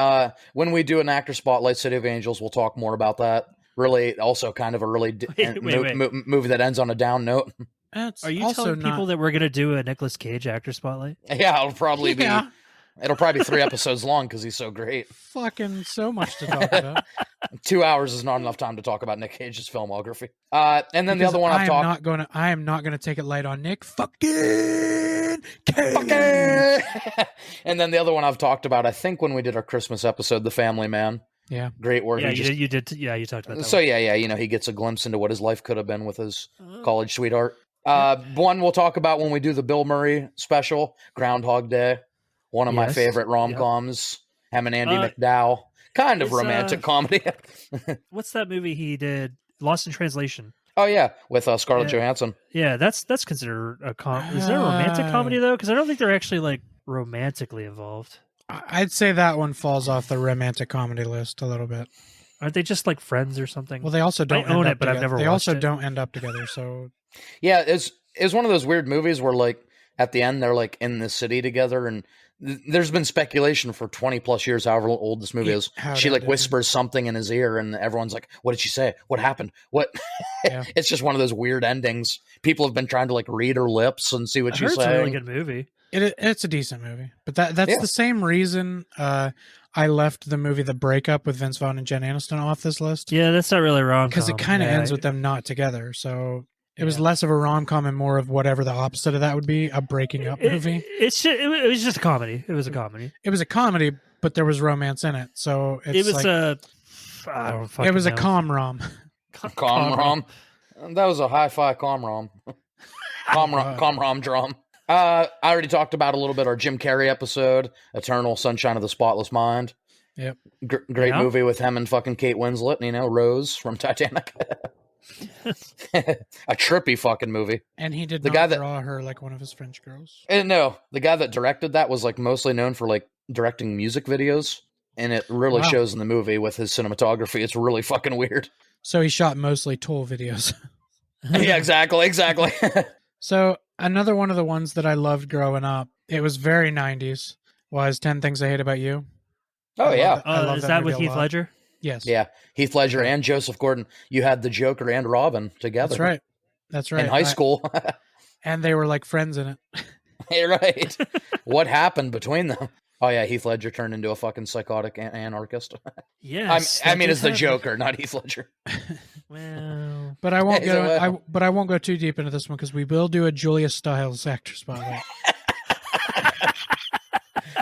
when we do an actor spotlight, City of Angels, we'll talk more about that. Really, also kind of a really movie that ends on a down note. Are you telling people that we're going to do a Nicolas Cage actor spotlight? Yeah, it'll probably be 3 episodes long because he's so great. Fucking so much to talk about. 2 hours is not enough time to talk about Nick Cage's filmography. And then the other one I am not gonna take it light on Nick fucking Cage. And then the other one I've talked about, I think when we did our Christmas episode, The Family Man. Yeah, great work. Yeah, you did. Yeah, you talked about that. So one. He gets a glimpse into what his life could have been with his college sweetheart. One we'll talk about when we do the Bill Murray special, Groundhog Day. One of my favorite rom-coms. Him and Andy McDowell. Kind of romantic comedy. What's that movie he did? Lost in Translation. Oh, yeah. With Scarlett Johansson. Yeah, that's considered a Is there a romantic comedy, though? Because I don't think they're actually, like, romantically involved. I'd say that one falls off the romantic comedy list a little bit. Aren't they just, like, friends or something? Well, they also don't I own it, but I've never watched it. They also don't end up together, so... Yeah, it's one of those weird movies where, like, at the end, they're, like, in the city together, and there's been speculation for 20 plus years, however old this movie is. She like whispers something in his ear and everyone's like, what did she say? What happened? What? Yeah. It's just one of those weird endings. People have been trying to like read her lips and see what she's saying. It's a really good movie. It's a decent movie, but that's the same reason I left the movie The Breakup with Vince Vaughn and Jen Aniston off this list. Yeah, that's not really rom-com. Because it kind of ends with them not together, so... It was less of a rom-com and more of whatever the opposite of that would be, a breaking up movie. It was just a comedy. It was a comedy. It was a comedy, but there was romance in it. So it was a com-rom. Com-rom? That was a hi-fi com-rom. Com-rom drum. I already talked about a little bit our Jim Carrey episode, Eternal Sunshine of the Spotless Mind. Yep. Great movie with him and fucking Kate Winslet, Rose from Titanic. A trippy fucking movie. And he did not draw her like one of his French girls. No, the guy that directed that was like mostly known for like directing music videos, and it really shows in the movie with his cinematography. It's really fucking weird. So he shot mostly Tool videos. Yeah, exactly. So another one of the ones that I loved growing up, it was very 90s, was 10 Things I Hate About You. Oh, yeah. I love is that with Heath Ledger? Yes. Yeah, Heath Ledger and Joseph Gordon. You had the Joker and Robin together. That's right. That's right. In high school. And they were like friends in it. Hey, right. What happened between them? Oh, yeah, Heath Ledger turned into a fucking psychotic anarchist. Yes. I mean, it's the Joker, not Heath Ledger. Well, But I won't I won't go too deep into this one because we will do a Julia Stiles actor spotlight.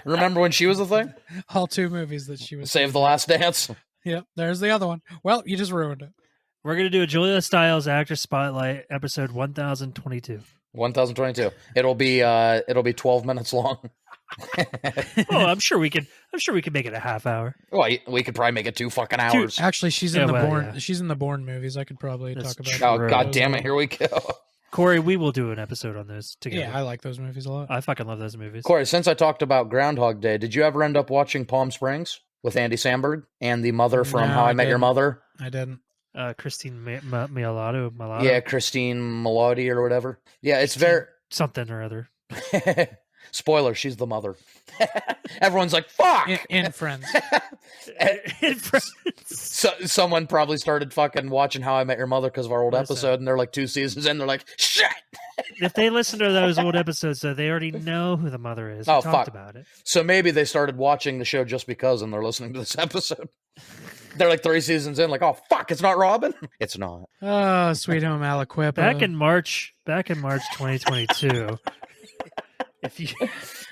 Remember when she was a thing? All 2 movies that she was. Save the Last Dance. Yep, there's the other one. Well, you just ruined it. we're going to do a Julia Stiles actor spotlight, episode 1022. 1022. It'll be 12 minutes long. Oh, I'm sure we could make it a half hour. Well, we could probably make it 2 fucking hours. Actually, she's in she's in the Bourne movies. I could probably That's talk about true. Oh, god damn it, here we go. Corey, we will do an episode on those together. Yeah, I like those movies a lot. I fucking love those movies. Corey, since I talked about Groundhog Day, did you ever end up watching Palm Springs with Andy Samberg and the mother from No, How I Met Your didn't. Mother? I didn't. Christine Malato. Yeah, Christine Milioti or whatever. Yeah, it's very... Something or other. Spoiler, she's the mother. Everyone's like, fuck! In Friends. So, someone probably started fucking watching How I Met Your Mother because of our old episode, and they're like 2 seasons in, they're like, shit! If they listen to those old episodes, though, they already know who the mother is. We Oh, talked fuck. about it. So maybe they started watching the show just because, and they're listening to this episode. They're like 3 seasons in, like, oh, fuck, it's not Robin? It's not. Oh, Sweet Home Alabama. Back in March 2022.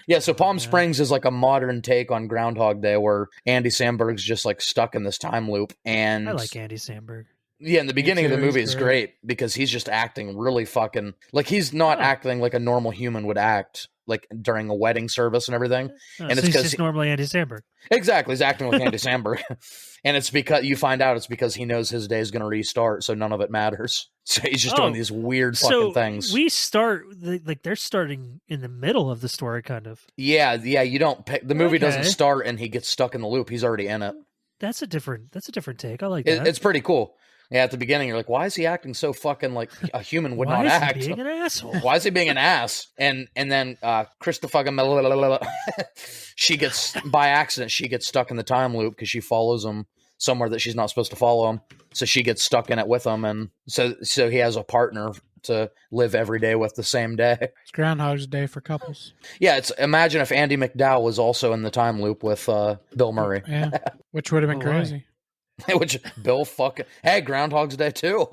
Yeah, so Palm Springs is like a modern take on Groundhog Day where Andy Samberg's just like stuck in this time loop. And I like Andy Samberg. Yeah, in the beginning of the too, movie he's is great because he's just acting really fucking like he's not acting like a normal human would act like during a wedding service and everything. Oh, And so it's he's because just normally Andy Samberg. exactly he's acting like Andy Samberg. And it's because you find out it's because he knows his day is going to restart, so none of it matters. So he's just doing these weird fucking things. We start like they're starting in the middle of the story, kind of. Yeah. You don't pick the movie doesn't Okay. start and he gets stuck in the loop. He's already in it. That's a different take. I like that. It's pretty cool. Yeah, at the beginning you're like, why is he acting so fucking like a human would Why not is act? he being an asshole? Why is he being an ass? And then Krista fucking she gets by accident she gets stuck in the time loop because she follows him somewhere that she's not supposed to follow him. So she gets stuck in it with him, and so he has a partner to live every day with the same day. It's Groundhog's Day for couples. Yeah, it's imagine if Andy McDowell was also in the time loop with Bill Murray. Yeah, which would have been Oh, right. crazy. Which Bill fucking hey, Groundhog's Day too.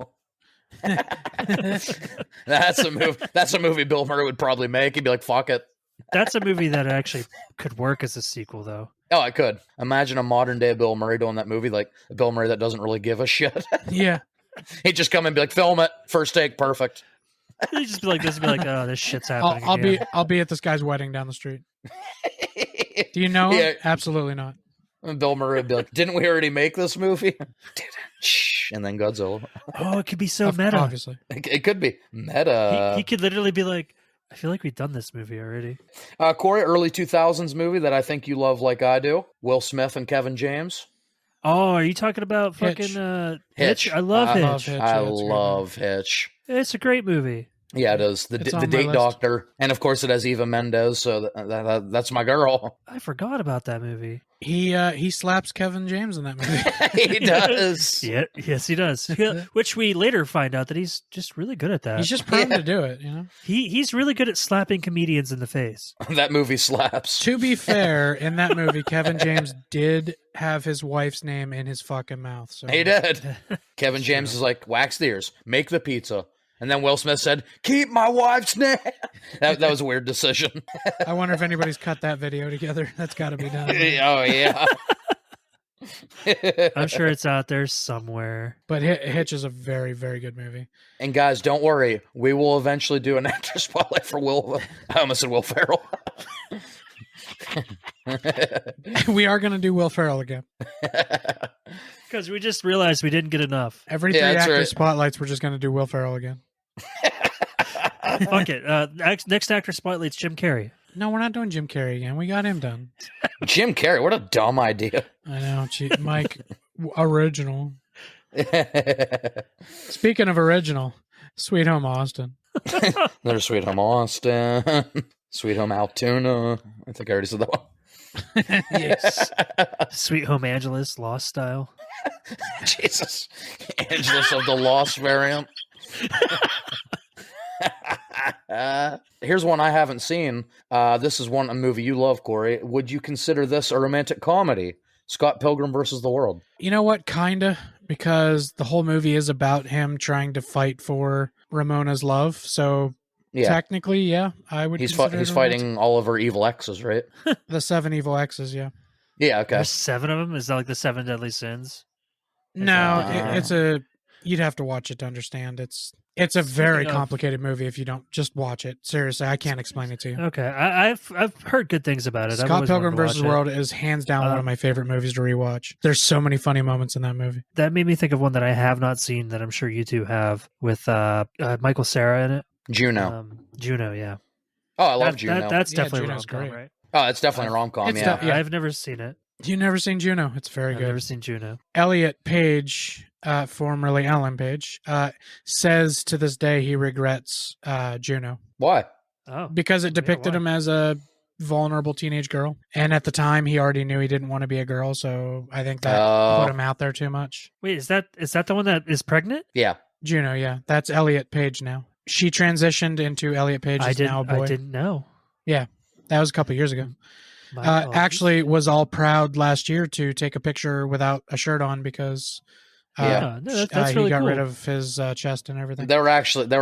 That's a movie Bill Murray would probably make. He'd be like, fuck it. That's a movie that actually could work as a sequel, though. Oh, I could. Imagine a modern day Bill Murray doing that movie, like a Bill Murray that doesn't really give a shit. Yeah. He'd just come and be like, film it, first take, perfect. He'd just be like, oh, this shit's happening. I'll be at this guy's wedding down the street. Do you know him? Yeah. Absolutely not. And Bill Murray would be like, didn't we already make this movie? And then Godzilla. Oh, it could be so meta. Obviously. It could be meta. He could literally be like, I feel like we've done this movie already. Corey, early 2000s movie that I think you love like I do. Will Smith and Kevin James. Oh, are you talking about Hitch. fucking Hitch. I love I Hitch. love Hitch. I Yeah, it's a good love Hitch. It's a great movie. Yeah, it is. It's The on my Date list. Doctor. And of course it has Eva Mendes, so that's my girl. I forgot about that movie. He slaps Kevin James in that movie. He does. Yeah, yes, he does. Which we later find out that he's just really good at that. He's just prone to do it, you know? He's really good at slapping comedians in the face. That movie slaps. To be fair, in that movie, Kevin James did have his wife's name in his fucking mouth. So He did. Kevin James is like, wax the ears, make the pizza. And then Will Smith said, keep my wife's name. That was a weird decision. I wonder if anybody's cut that video together. That's got to be done. Oh, yeah. I'm sure it's out there somewhere. But Hitch is a very, very good movie. And guys, don't worry. We will eventually do an actor spotlight for Will. I almost said Will Ferrell. We are going to do Will Ferrell again. Because we just realized we didn't get enough. Every Yeah, three that's actor right. spotlights, we're just going to do Will Ferrell again. Fuck it. Next actor spotlight's Jim Carrey. No, we're not doing Jim Carrey again. We got him done. Jim Carrey, what a dumb idea. I know. Mike, original. Speaking of original, Sweet Home Austin. There's Sweet Home Austin. Sweet Home Altoona. I think I already said that one. Yes. Sweet Home Angeles, Lost Style. Jesus. Angeles of the Lost variant. Here's one I haven't seen. This is a movie you love, Corey. Would you consider this a romantic comedy? Scott Pilgrim versus the World. You know what? Kinda, because the whole movie is about him trying to fight for Ramona's love. So technically, yeah, I would. He's fighting all of her evil exes, right? The 7 evil exes, yeah. Yeah, okay. There's 7 of them? Is that like the 7 deadly sins? No, it's a. You'd have to watch it to understand. It's a very complicated movie if you don't just watch it. Seriously, I can't explain it to you. Okay, I've heard good things about it. Scott Pilgrim vs. World is hands down one of my favorite movies to rewatch. There's so many funny moments in that movie. That made me think of one that I have not seen that I'm sure you two have with Michael Cera in it. Juno. Juno, yeah. Oh, I love Juno. That's definitely Juno's a rom-com, great. right? Oh, it's definitely a rom-com, yeah. I've never seen it. You've never seen Juno? It's very good. I've never seen Juno. Elliot Page, formerly Ellen Page, says to this day he regrets Juno. Why? Oh, because it depicted him as a vulnerable teenage girl. And at the time, he already knew he didn't want to be a girl, so I think that put him out there too much. Wait, is that the one that is pregnant? Yeah. Juno, yeah. That's Elliot Page now. She transitioned into Elliot Page now a boy. I didn't know. Yeah, that was a couple years ago. Actually was all proud last year to take a picture without a shirt on because that's really he got cool. rid of his chest and everything. There were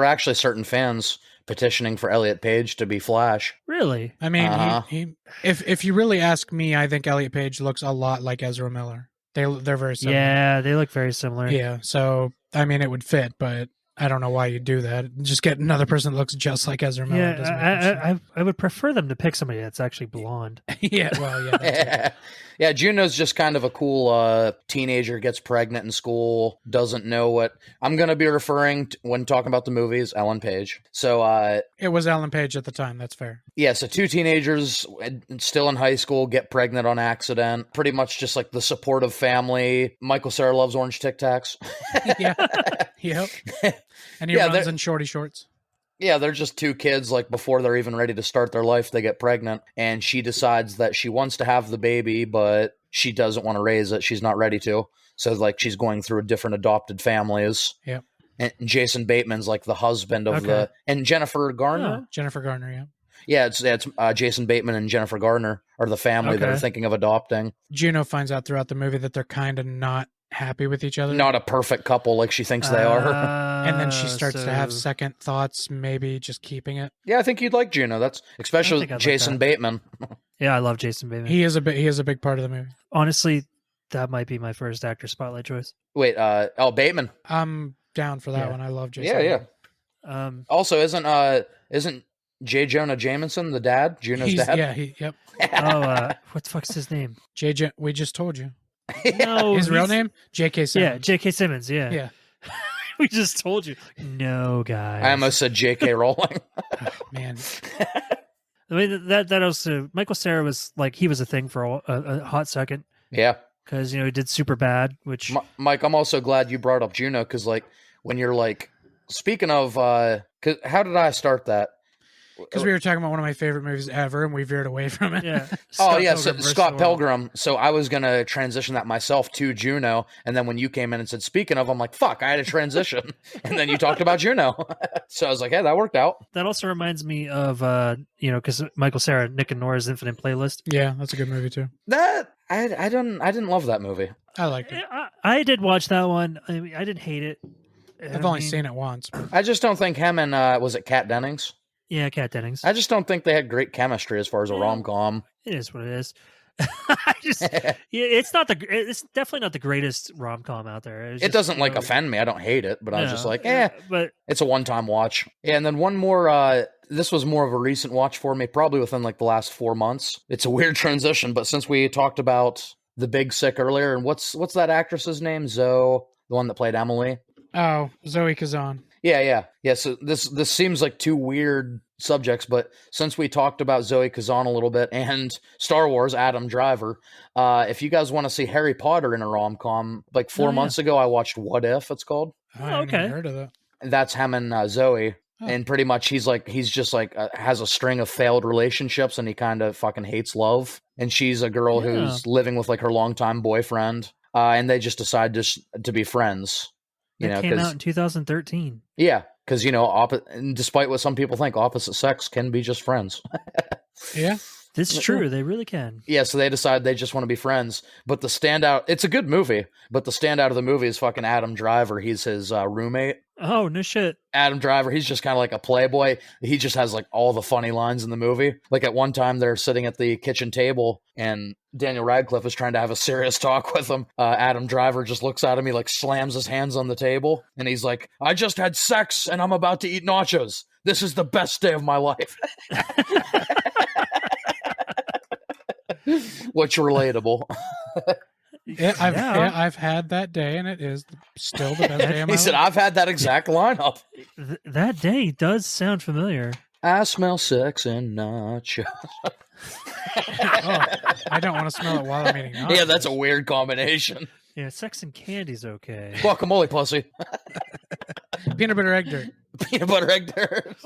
actually certain fans petitioning for Elliot Page to be Flash. Really? I mean, he if you really ask me, I think Elliot Page looks a lot like Ezra Miller. They're very similar. Yeah, they look very similar. Yeah, so I mean, it would fit, but I don't know why you do that. Just get another person that looks just like Ezra Miller. Yeah, I would prefer them to pick somebody that's actually blonde. Yeah, well, yeah. Yeah, Juno's just kind of a cool teenager, gets pregnant in school, doesn't know what... I'm going to be referring to, when talking about the movies, Ellen Page. So... it was Ellen Page at the time, that's fair. Yeah, so 2 teenagers still in high school get pregnant on accident. Pretty much just like the supportive family. Michael Cera loves orange Tic Tacs. Yeah, yep. And he runs in shorty shorts. Yeah, they're just 2 kids, like, before they're even ready to start their life, they get pregnant, and she decides that she wants to have the baby, but she doesn't want to raise it. She's not ready to. So, like, she's going through different adopted families. Yep. And Jason Bateman's, like, the husband of and Jennifer Garner? Oh, Jennifer Garner, yeah. Yeah, it's Jason Bateman and Jennifer Garner are the family that are thinking of adopting. Juno finds out throughout the movie that they're kind of not happy with each other. Not a perfect couple like she thinks they are. And then she starts to have second thoughts, maybe just keeping it. Yeah, I think you'd like Juno. That's especially Jason Bateman. Yeah, I love Jason Bateman. He is a big part of the movie. Honestly, that might be my first actor spotlight choice. Wait, Bateman. I'm down for that one. I love Jason. Yeah. Also, isn't J. Jonah Jameson the dad? Juno's dad? Yeah, yep. What the fuck's his name? We just told you. No, his real name? J.K. Simmons. Yeah, J.K. Simmons, Yeah. We just told you. No, guys. I almost said J.K. Rowling. Oh, man. I mean, that also... Michael Cera was, like, he was a thing for a hot second. Yeah. Because, he did Super Bad, which... Mike, I'm also glad you brought up Juno, because, like, when you're, like... Speaking of... how did I start that? Because we were talking about one of my favorite movies ever, and we veered away from it. Yeah. Scott Pilgrim. So I was going to transition that myself to Juno, and then when you came in and said, speaking of, I'm like, fuck, I had a transition. And then you talked about Juno. So I was like, hey, that worked out. That also reminds me of, because Michael Cera, Nick and Nora's Infinite Playlist. Yeah, that's a good movie, too. I didn't love that movie. I liked it. I did watch that one. I mean, I didn't hate it. I've only seen it once. I just don't think him and, was it Kat Dennings? Yeah, Kat Dennings. I just don't think they had great chemistry as far as a rom-com. It is what it is. It's definitely not the greatest rom-com out there. It doesn't offend me. I don't hate it, but I was just like, but it's a one-time watch. Yeah, and then one more, this was more of a recent watch for me, probably within like the last 4 months. It's a weird transition, but since we talked about The Big Sick earlier, and what's that actress's name? Zoe, the one that played Emily. Oh, Zoe Kazan. Yeah. So this seems like 2 weird subjects, but since we talked about Zoe Kazan a little bit and Star Wars, Adam Driver, if you guys want to see Harry Potter in a rom-com, like 4 months ago, I watched What If, it's called. I haven't even heard of that. That's him and Zoe. Oh. And pretty much he's just has a string of failed relationships and he kind of fucking hates love. And she's a girl who's living with like her longtime boyfriend. and they just decide to be friends. That came out in 2013. Yeah, because despite what some people think, opposite sex can be just friends. Yeah. It's true. They really can. Yeah, so they decide they just want to be friends. But the standout, it's a good movie, but the standout of the movie is fucking Adam Driver. He's his roommate. Oh, no shit. Adam Driver, he's just kind of like a playboy. He just has like all the funny lines in the movie. Like at one time they're sitting at the kitchen table and Daniel Radcliffe is trying to have a serious talk with him. Adam Driver just looks at him, he like slams his hands on the table and he's like, I just had sex and I'm about to eat nachos. This is the best day of my life. Which relatable. I've had that day, and it is still the best day of my life. He said, I've had that exact lineup. That day does sound familiar. I smell sex and nachos. I don't want to smell it while I'm eating nachos. Yeah, that's a weird combination. Yeah, sex and candy's okay. Guacamole, pussy. Peanut butter egg dirt. Peanut butter egg dirt.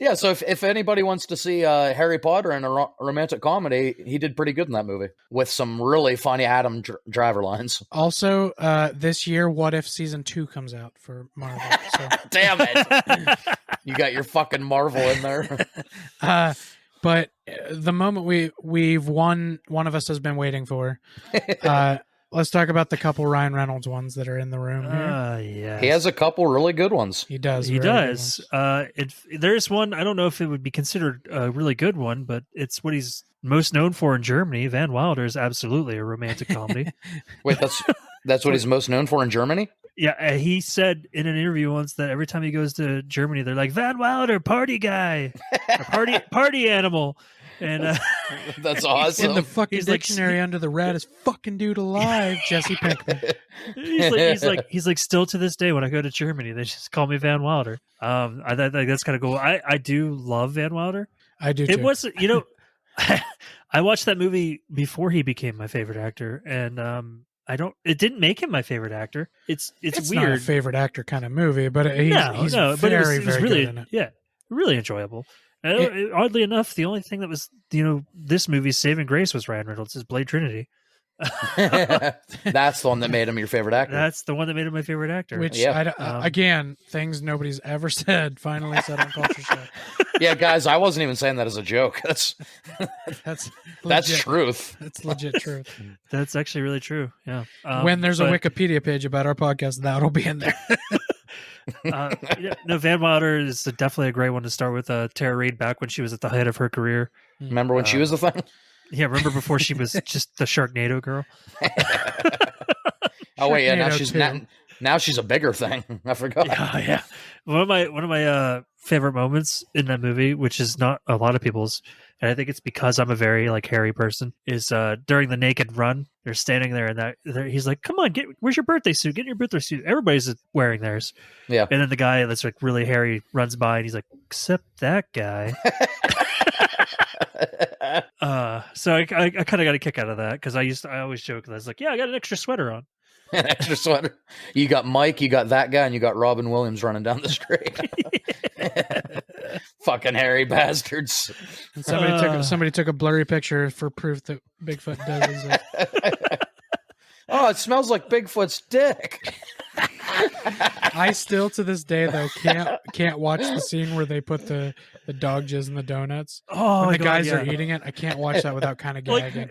Yeah, so if anybody wants to see Harry Potter in a romantic comedy, he did pretty good in that movie with some really funny Adam Driver lines. Also, this year, What If Season 2 comes out for Marvel. So. Damn it. You got your fucking Marvel in there. But the moment we've won, one of us has been waiting for. Let's talk about the couple Ryan Reynolds ones that are in the room here. Yeah, he has a couple really good ones. He does. He does. There's one, I don't know if it would be considered a really good one, but it's what he's most known for in Germany. Van Wilder is absolutely a romantic comedy. Wait, that's what he's most known for in Germany? Yeah, he said in an interview once that every time he goes to Germany, they're like, Van Wilder, party guy, party animal. And that's awesome. In the fucking dictionary under the raddest fucking dude alive, Jesse Pinkman. he's like still to this day when I go to Germany, they just call me Van Wilder. I think that's kind of cool. I do love Van Wilder. I do. It was I watched that movie before he became my favorite actor, and it didn't make him my favorite actor. It's weird. Not a favorite actor kind of movie, but he's very, very really good in it. Yeah, really enjoyable. Oddly enough, the only thing that was, this movie's saving grace was Ryan Reynolds' Blade Trinity. That's the one that made him your favorite actor. That's the one that made him my favorite actor. Which, again, things nobody's ever said, finally said on Culture Shock. Yeah, guys, I wasn't even saying that as a joke. That's truth. That's legit truth. That's actually really true. Yeah. When there's a Wikipedia page about our podcast, that'll be in there. Van Wilder is definitely a great one to start with. Tara Reid back when she was at the height of her career. Remember when she was the thing? Yeah, remember before she was just the Sharknado girl? Oh wait, yeah, now she's a bigger thing. I forgot. Yeah. One of my favorite moments in that movie, which is not a lot of people's, and I think it's because I'm a very hairy person, is during the naked run. They're standing there, and he's like, "Come on, where's your birthday suit? Get in your birthday suit." Everybody's wearing theirs. Yeah. And then the guy that's really hairy runs by, and he's like, "Except that guy." So I kind of got a kick out of that because I always joke that I was like, "Yeah, I got an extra sweater on." An extra sweater. You got Mike, you got that guy, and you got Robin Williams running down the street. Fucking hairy bastards. And somebody took a blurry picture for proof that Bigfoot does it. Oh, it smells like Bigfoot's dick. I still to this day though can't watch the scene where they put the dog jizz in the donuts. Oh, when the guys are eating it, I can't watch that without kind of gagging.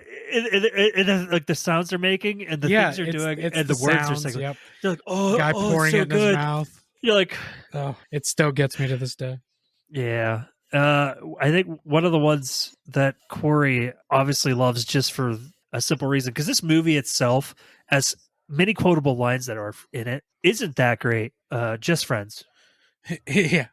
Like the sounds they're making and the things they're doing and the words are saying. Yep. You're like, oh, guy pouring so it in good. his mouth. You're like, oh, it still gets me to this day. Yeah. I think one of the ones that Corey obviously loves just for a simple reason, because this movie itself, as many quotable lines that are in it, isn't that great. Just Friends. Yeah.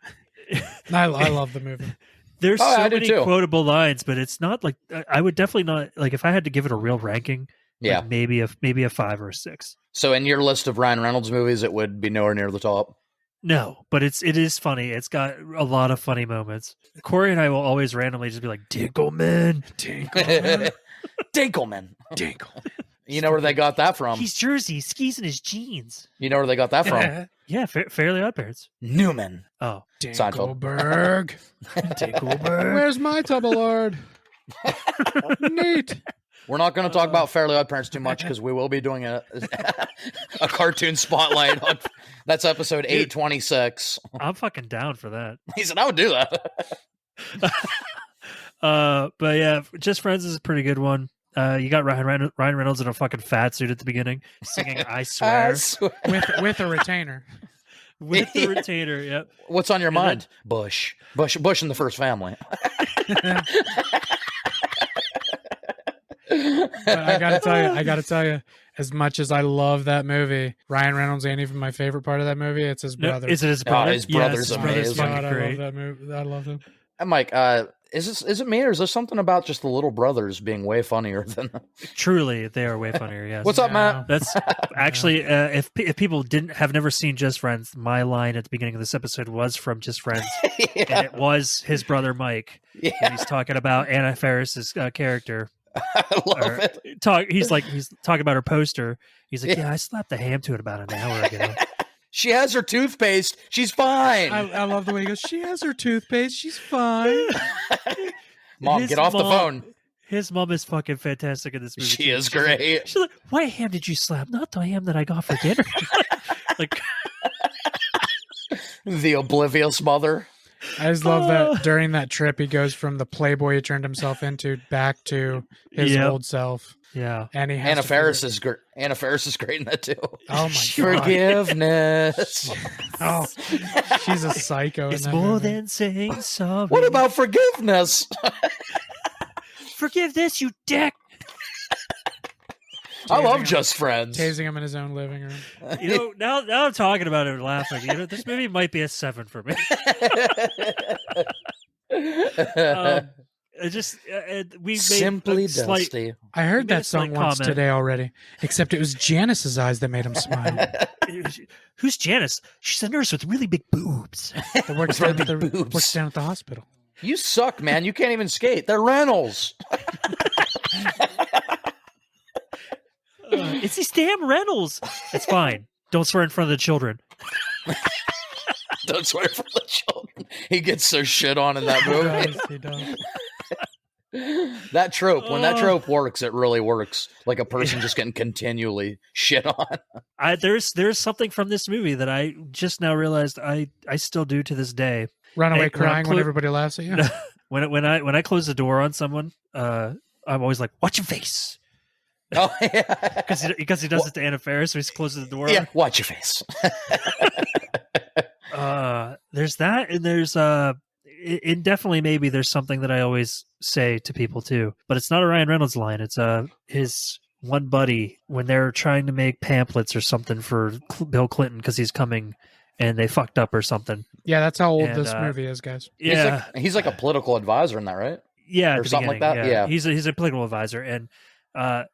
I love the movie. There's so many quotable lines, but it's not like I would definitely not if I had to give it a real ranking. Yeah, maybe a 5 or a 6. So in your list of Ryan Reynolds movies, it would be nowhere near the top. No, but it is funny. It's got a lot of funny moments. Corey and I will always randomly just be like, Dinkelman. Dinkelman. You know where they got that from? He's Jersey. He skis in his jeans. You know where they got that from? Yeah, Fairly Odd Parents. Newman. Oh, Dinkelberg. Where's my tub of lard? Neat. We're not going to talk about Fairly Odd Parents too much because we will be doing a cartoon spotlight. That's episode 826. I'm fucking down for that. He said, I would do that. But yeah, Just Friends is a pretty good one. You got Ryan Reynolds in a fucking fat suit at the beginning singing I Swear. with a retainer. With the retainer, yep. What's on your mind? Bush in the First Family. But I gotta tell you, as much as I love that movie, Ryan Reynolds ain't even my favorite part of that movie. It's his brother. Is it his brother? His brother's yes, amazing. God, I great. love that movie. I love him. And Mike, is it me or is there something about just the little brothers being way funnier than? Truly, they are way funnier. Yes. What's up, Matt? That's actually if people have never seen Just Friends, my line at the beginning of this episode was from Just Friends, and it was his brother Mike. Yeah. And he's talking about Anna Faris's character. I love it. He's talking about her poster. He's like, yeah, I slapped the ham to it about an hour ago. She has her toothpaste. She's fine. I love the way he goes, she has her toothpaste. She's fine. Mom, get off the phone. His mom is fucking fantastic in this movie. She is great. She's like, what ham did you slap? Not the ham that I got for dinner. Like, The oblivious mother. I just love that during that trip, he goes from the playboy he turned himself into back to his old self. Yeah. And he has Anna Faris is great. Anna Faris is great in that too. Oh my Forgiveness. Oh, she's a psycho. It's in that more movie. than saying sorry. What about forgiveness? Forgive this, you dick. I love him. Just Friends. Tasing him in his own living room. You know, now I'm talking about it and laughing. You know, this movie might be a 7 for me. We Simply made a slight, Dusty. I heard made a that song slight once comment. today already, except it was Janice's eyes that made him smile. Who's Janice? She's a nurse with really big boobs. That works Really down, at big the, boobs. works down at the hospital. You suck, man. You can't even skate. They're Reynolds. It's these damn Reynolds. It's fine. Don't swear in front of the children. Don't swear for the children. He gets so shit on in that movie. He does. That trope, when that trope works, it really works. Like a person just getting continually shit on. There's something from this movie that I just now realized I still do to this day. Run away Hey, crying when everybody laughs at you. When I close the door on someone, I'm always like, watch your face. Oh, yeah. Because he does it to Anna Faris, so he closes the door. Yeah, watch your face. There's that, and there's it definitely maybe there's something that I always say to people too, but it's not a Ryan Reynolds line. It's his one buddy when they're trying to make pamphlets or something for Bill Clinton because he's coming, and they fucked up or something. Yeah, that's how old And, this movie is, guys. Yeah, He's like a political advisor in that, right? yeah, at or the something like beginning, that? Yeah. He's a political advisor, and the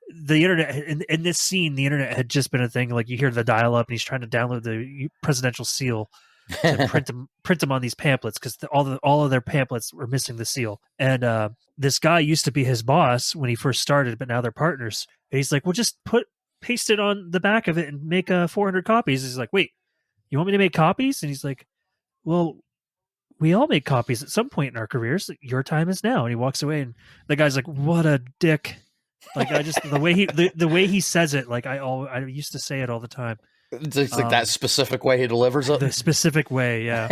internet in this scene, the internet had just been a thing. Like you hear the dial up, and he's trying to download the presidential seal to print them on these pamphlets because all of their pamphlets were missing the seal. And this guy used to be his boss when he first started, but now they're partners. And he's like, "Well, just paste it on the back of it and make 400 copies." He's like, "Wait, you want me to make copies?" And he's like, "Well, we all make copies at some point in our careers. Your time is now." And he walks away, and the guy's like, "What a dick." Like I just the way he says it, like I used to say it all the time. It's like that specific way he delivers it. The specific way, yeah.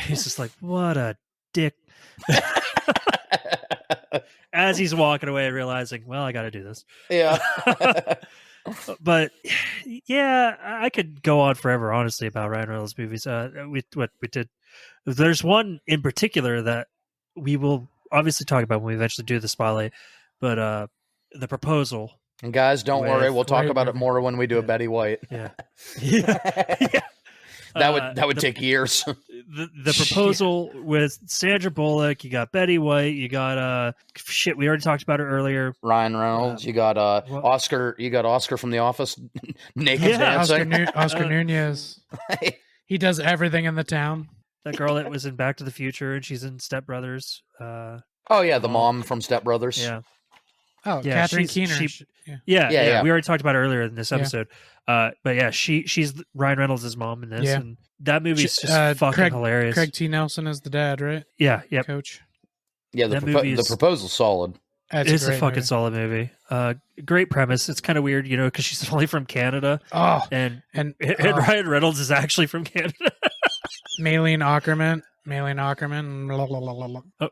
He's just like, what a dick. As he's walking away, realizing, well, I got to do this. Yeah. But yeah, I could go on forever, honestly, about Ryan Reynolds movies. We did. There's one in particular that we will obviously talk about when we eventually do the spotlight. But The Proposal. And guys, don't worry, we'll talk about it more when we do a Betty White. Yeah. Yeah. That would take years. The Proposal with Sandra Bullock. You got Betty White. You got shit. We already talked about it earlier. Ryan Reynolds. You got Oscar. You got Oscar from The Office. Naked dancing. Oscar Nunez. He does everything in the town. That girl that was in Back to the Future, and she's in Step Brothers. Oh yeah, the mom from Step Brothers. Yeah. Oh, Yeah, Catherine Keener. Yeah. We already talked about it earlier in this Yeah. episode. But yeah, she's Ryan Reynolds' mom in this, Yeah. and that movie's just fucking hilarious. Craig T. Nelson is the dad, right? Yeah, yep. Coach. Yeah, That movie the is- proposal's solid. It's a fucking solid movie. Great premise. It's kind of weird, because she's only from Canada. Oh, and Ryan Reynolds is actually from Canada. Maylene Ackerman. Blah, blah, blah, blah. Oh.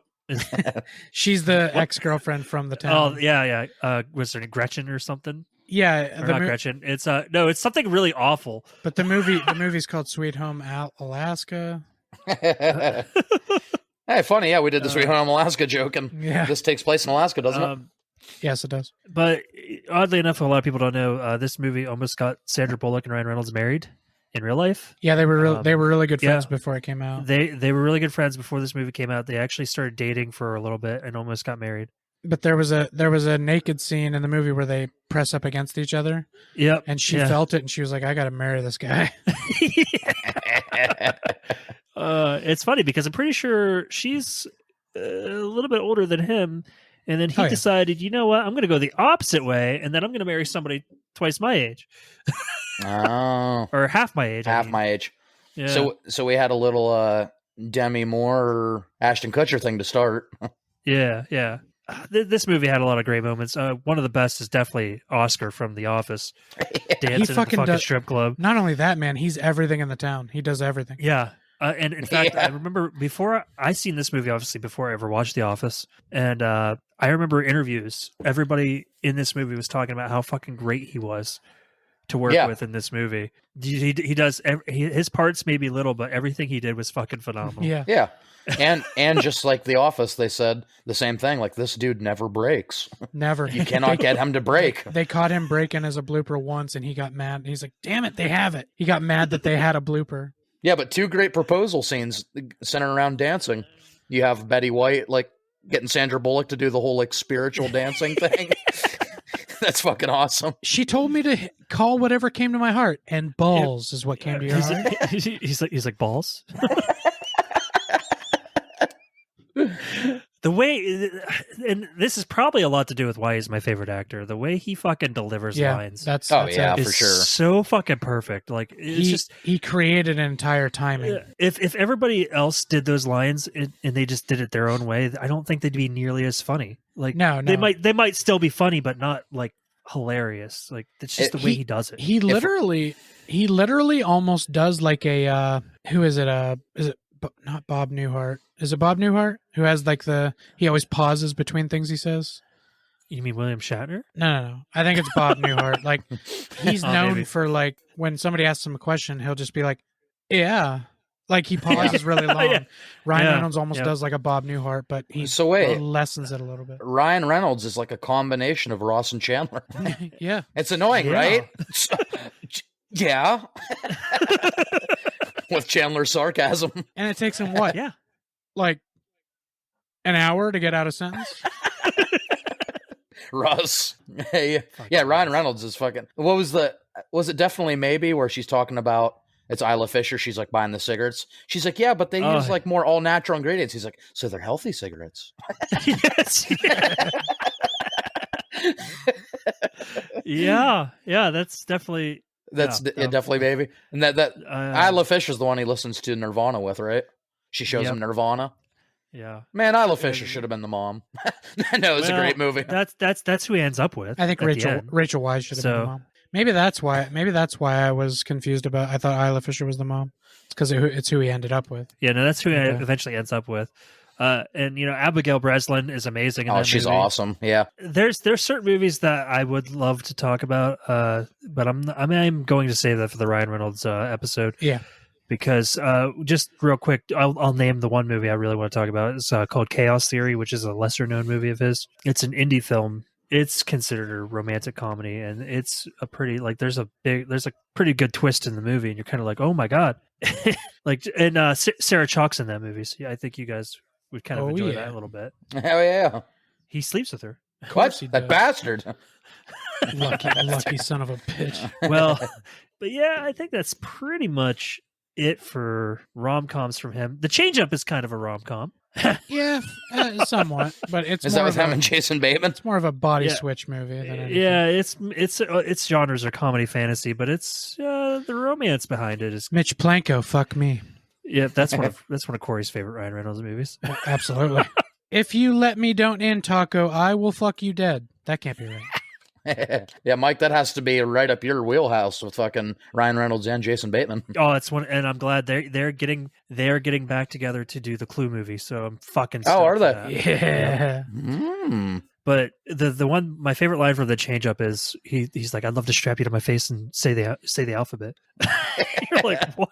She's the ex-girlfriend from the town. Oh yeah. Was her name Gretchen or something? Yeah, not Gretchen. It's no, it's something really awful. But the movie's called Sweet Home Alaska. Hey, funny. Yeah, we did the Sweet Home Alaska joke, and this takes place in Alaska, doesn't it? Yes, it does. But oddly enough, a lot of people don't know this movie almost got Sandra Bullock and Ryan Reynolds married in real life. Yeah, they were really good friends before it came out. They were really good friends before this movie came out. They actually started dating for a little bit and almost got married. But there was a naked scene in the movie where they press up against each other. Yep. And she felt it, and she was like, "I got to marry this guy." It's funny because I'm pretty sure she's a little bit older than him, and then he decided, you know what, I'm going to go the opposite way, and then I'm going to marry somebody twice my age. Or half my age. My age. Yeah. So we had a little Demi Moore, Ashton Kutcher thing to start. Yeah. This movie had a lot of great moments. One of the best is definitely Oscar from The Office, dancing in the fucking strip club. Not only that, man, he's everything in the town. He does everything. Yeah. And in fact, I remember before I seen this movie, obviously before I ever watched The Office, and I remember interviews. Everybody in this movie was talking about how fucking great he was to work with in this movie. He does his parts may be little, but everything he did was fucking phenomenal. Yeah. And just like The Office, they said the same thing. Like, this dude never breaks. Never. You cannot get him to break. They caught him breaking as a blooper once, and he got mad. He's like, "Damn it, they have it." He got mad that they had a blooper. Yeah, but two great proposal scenes centered around dancing. You have Betty White like getting Sandra Bullock to do the whole like spiritual dancing thing. That's fucking awesome. She told me to call whatever came to my heart, and balls is what came to your heart. He's like balls. The way, and this is probably a lot to do with why he's my favorite actor. The way he fucking delivers lines. That's for sure. So fucking perfect. Like he created an entire timing. If everybody else did those lines and they just did it their own way, I don't think they'd be nearly as funny. Like no. They might still be funny, but not like hilarious. Like it's just the way he does it. He literally almost does like a who is it? Is it not Bob Newhart? Is it Bob Newhart who has like he always pauses between things he says? You mean William Shatner? No. I think it's Bob Newhart. Like he's known for like when somebody asks him a question, he'll just be like, "Yeah." Like he pauses really long. Ryan Reynolds almost does like a Bob Newhart, but he lessens it a little bit. Ryan Reynolds is like a combination of Ross and Chandler. Yeah. It's annoying, right? Yeah. With Chandler's sarcasm. And it takes him what? Yeah. Like an hour to get out a sentence? Russ. Hey. Yeah, Ryan Reynolds is fucking... Was it Definitely Maybe where she's talking about it's Isla Fisher, she's like buying the cigarettes. She's like, yeah, but they use like more all natural ingredients. He's like, so they're healthy cigarettes. Yes. Yeah, that's definitely... Definitely Maybe. And that Isla Fisher's the one he listens to Nirvana with, right? She shows him Nirvana. Yeah. Man, Isla Fisher should have been the mom. No, it's a great movie. That's who he ends up with. I think Rachel Weisz should have been the mom. Maybe that's why I was confused about. I thought Isla Fisher was the mom. It's because it's who he ended up with. Yeah, no, that's who he eventually ends up with. And Abigail Breslin is amazing. In that she's movie. Awesome. Yeah. There's certain movies that I would love to talk about, but I'm going to save that for the Ryan Reynolds episode. Yeah. Because just real quick, I'll name the one movie I really want to talk about. It's called Chaos Theory, which is a lesser known movie of his. It's an indie film. It's considered a romantic comedy, and it's a pretty there's a pretty good twist in the movie, and you're kind of like, oh my god, Sarah Chalk's in that movie. So yeah, I think you guys would kind of enjoy that a little bit. Hell yeah, he sleeps with her. What? That bastard! lucky son of a bitch. Well, but yeah, I think that's pretty much it for rom-coms from him. The Change Up is kind of a rom-com. Yeah, somewhat, but it's is that with him and Jason Bateman? It's more of a body switch movie than anything. Yeah, its genres are comedy fantasy, but it's the romance behind it is Mitch Planko. Fuck me. Yeah, that's one of Corey's favorite Ryan Reynolds movies. Absolutely. If you let me don't end, Taco, I will fuck you dead. That can't be right. Yeah, Mike, that has to be right up your wheelhouse with fucking Ryan Reynolds and Jason Bateman. Oh, it's one, and I'm glad they're getting back together to do the Clue movie. So I'm fucking. Oh, are stoked for they? that. Yeah. Mm. But the one, my favorite line from the change up is he's like, "I'd love to strap you to my face and say the alphabet." You're like, what?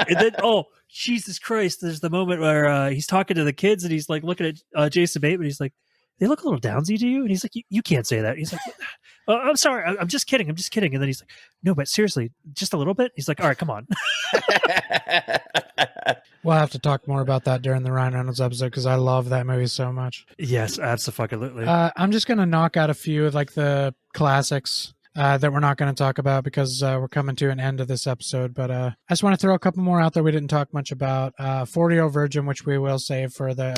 And then, oh Jesus Christ! There's the moment where he's talking to the kids and he's like looking at Jason Bateman. He's like, "They look a little downsy to you," and he's like, "You can't say that." He's like, "I'm sorry, I'm just kidding. I'm just kidding." And then he's like, "No, but seriously, just a little bit." He's like, "All right, come on." We'll have to talk more about that during the Ryan Reynolds episode because I love that movie so much. Yes, absolutely. I'm just going to knock out a few of like the classics that we're not going to talk about because we're coming to an end of this episode. But I just want to throw a couple more out there we didn't talk much about. 40-Year-Old Virgin, which we will save for the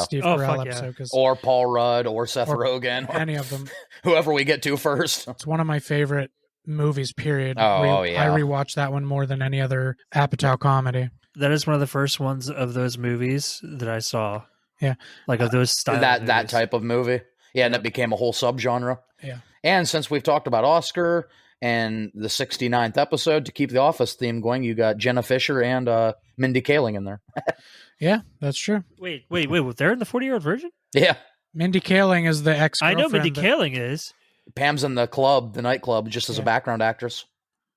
Steve Carell episode. Yeah. Or Paul Rudd or Seth Rogen. Or any of them. Whoever we get to first. It's one of my favorite movies, period. Oh, yeah. I rewatched that one more than any other Apatow comedy. That is one of the first ones of those movies that I saw. Yeah. Like of those style that type of movie. Yeah, and it became a whole subgenre. Yeah. And since we've talked about Oscar and the 69th episode, to keep the Office theme going, you got Jenna Fisher and Mindy Kaling in there. Yeah, that's true. Wait. They're in the 40-Year-Old Virgin? Yeah. Mindy Kaling is the ex-girlfriend. I know Mindy Kaling is. Pam's in the club, the nightclub, just as a background actress.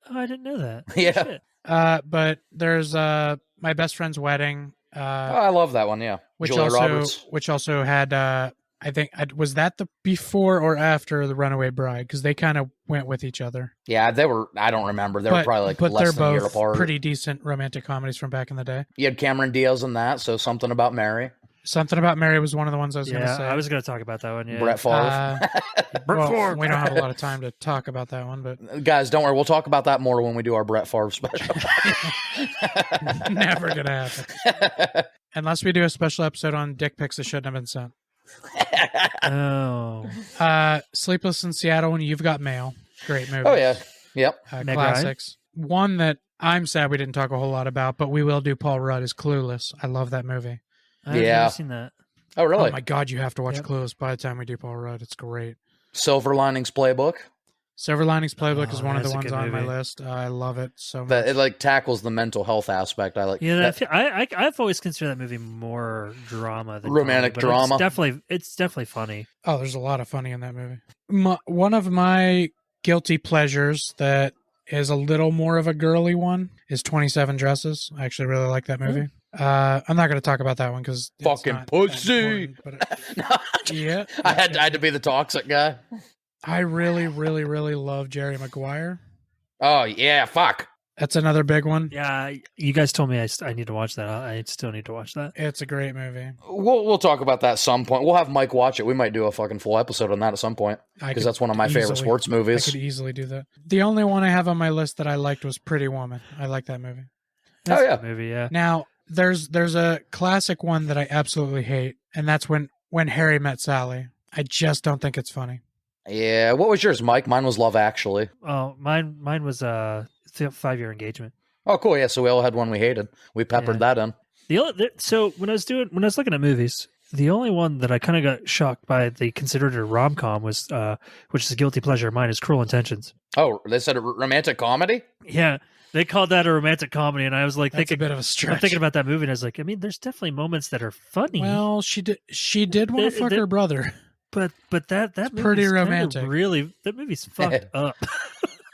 Oh, I didn't know that. Yeah. Shit. But there's My Best Friend's Wedding. I love that one, yeah. Which Julia Roberts. also had, I think, was that the before or after The Runaway Bride? Because they kind of went with each other. Yeah, they were, I don't remember. They were probably like less than a year apart. Pretty decent romantic comedies from back in the day. You had Cameron Diaz in that, so Something About Mary. Something About Mary was one of the ones I was going to say. I was going to talk about that one, yeah. Brett Favre. Favre. We don't have a lot of time to talk about that one, but... Guys, don't worry. We'll talk about that more when we do our Brett Favre special. Never going to happen. Unless we do a special episode on dick pics that shouldn't have been sent. Oh. Sleepless in Seattle and You've Got Mail. Great movie. Oh, yeah. Yep. Classics. One that I'm sad we didn't talk a whole lot about, but we will do Paul Rudd is Clueless. I love that movie. I've never seen that. Oh, really? Oh, my God, you have to watch Clueless by the time we do Paul Rudd. It's great. Silver Linings Playbook. Silver Linings Playbook is one of the that's a ones good on my movie. list. I love it so much. That it like tackles the mental health aspect. I like. Yeah, I've always considered that movie more drama than Romantic comedy, but drama. It's definitely funny. Oh, there's a lot of funny in that movie. One of my guilty pleasures that is a little more of a girly one is 27 Dresses. I actually really like that movie. I'm not going to talk about that one because fucking pussy. Yeah, I had to be the toxic guy. I really, really, really love Jerry Maguire. Oh yeah, fuck. That's another big one. Yeah, you guys told me I need to watch that. I still need to watch that. It's a great movie. We'll talk about that at some point. We'll have Mike watch it. We might do a fucking full episode on that at some point because that's one of my favorite sports movies. I could easily do that. The only one I have on my list that I liked was Pretty Woman. I like that movie. That's a good movie, yeah. Now there's a classic one that I absolutely hate, and that's When Harry Met Sally. I just don't think it's funny. Yeah, what was yours, Mike? Mine was Love Actually. Oh, mine was 5-Year Engagement. Oh, cool. Yeah, so we all had one we hated. We peppered that in. So when I was looking at movies, the only one that I kind of got shocked by they considered a rom-com was, which is a guilty pleasure of mine, is Cruel Intentions. Oh, they said a romantic comedy? Yeah, they called that a romantic comedy, and I was like, That's a bit of a stretch. I'm thinking about that movie, and I was like, I mean, there's definitely moments that are funny. Well, she did want to fuck her brother. But that movie's pretty romantic. Really, that movie's fucked up.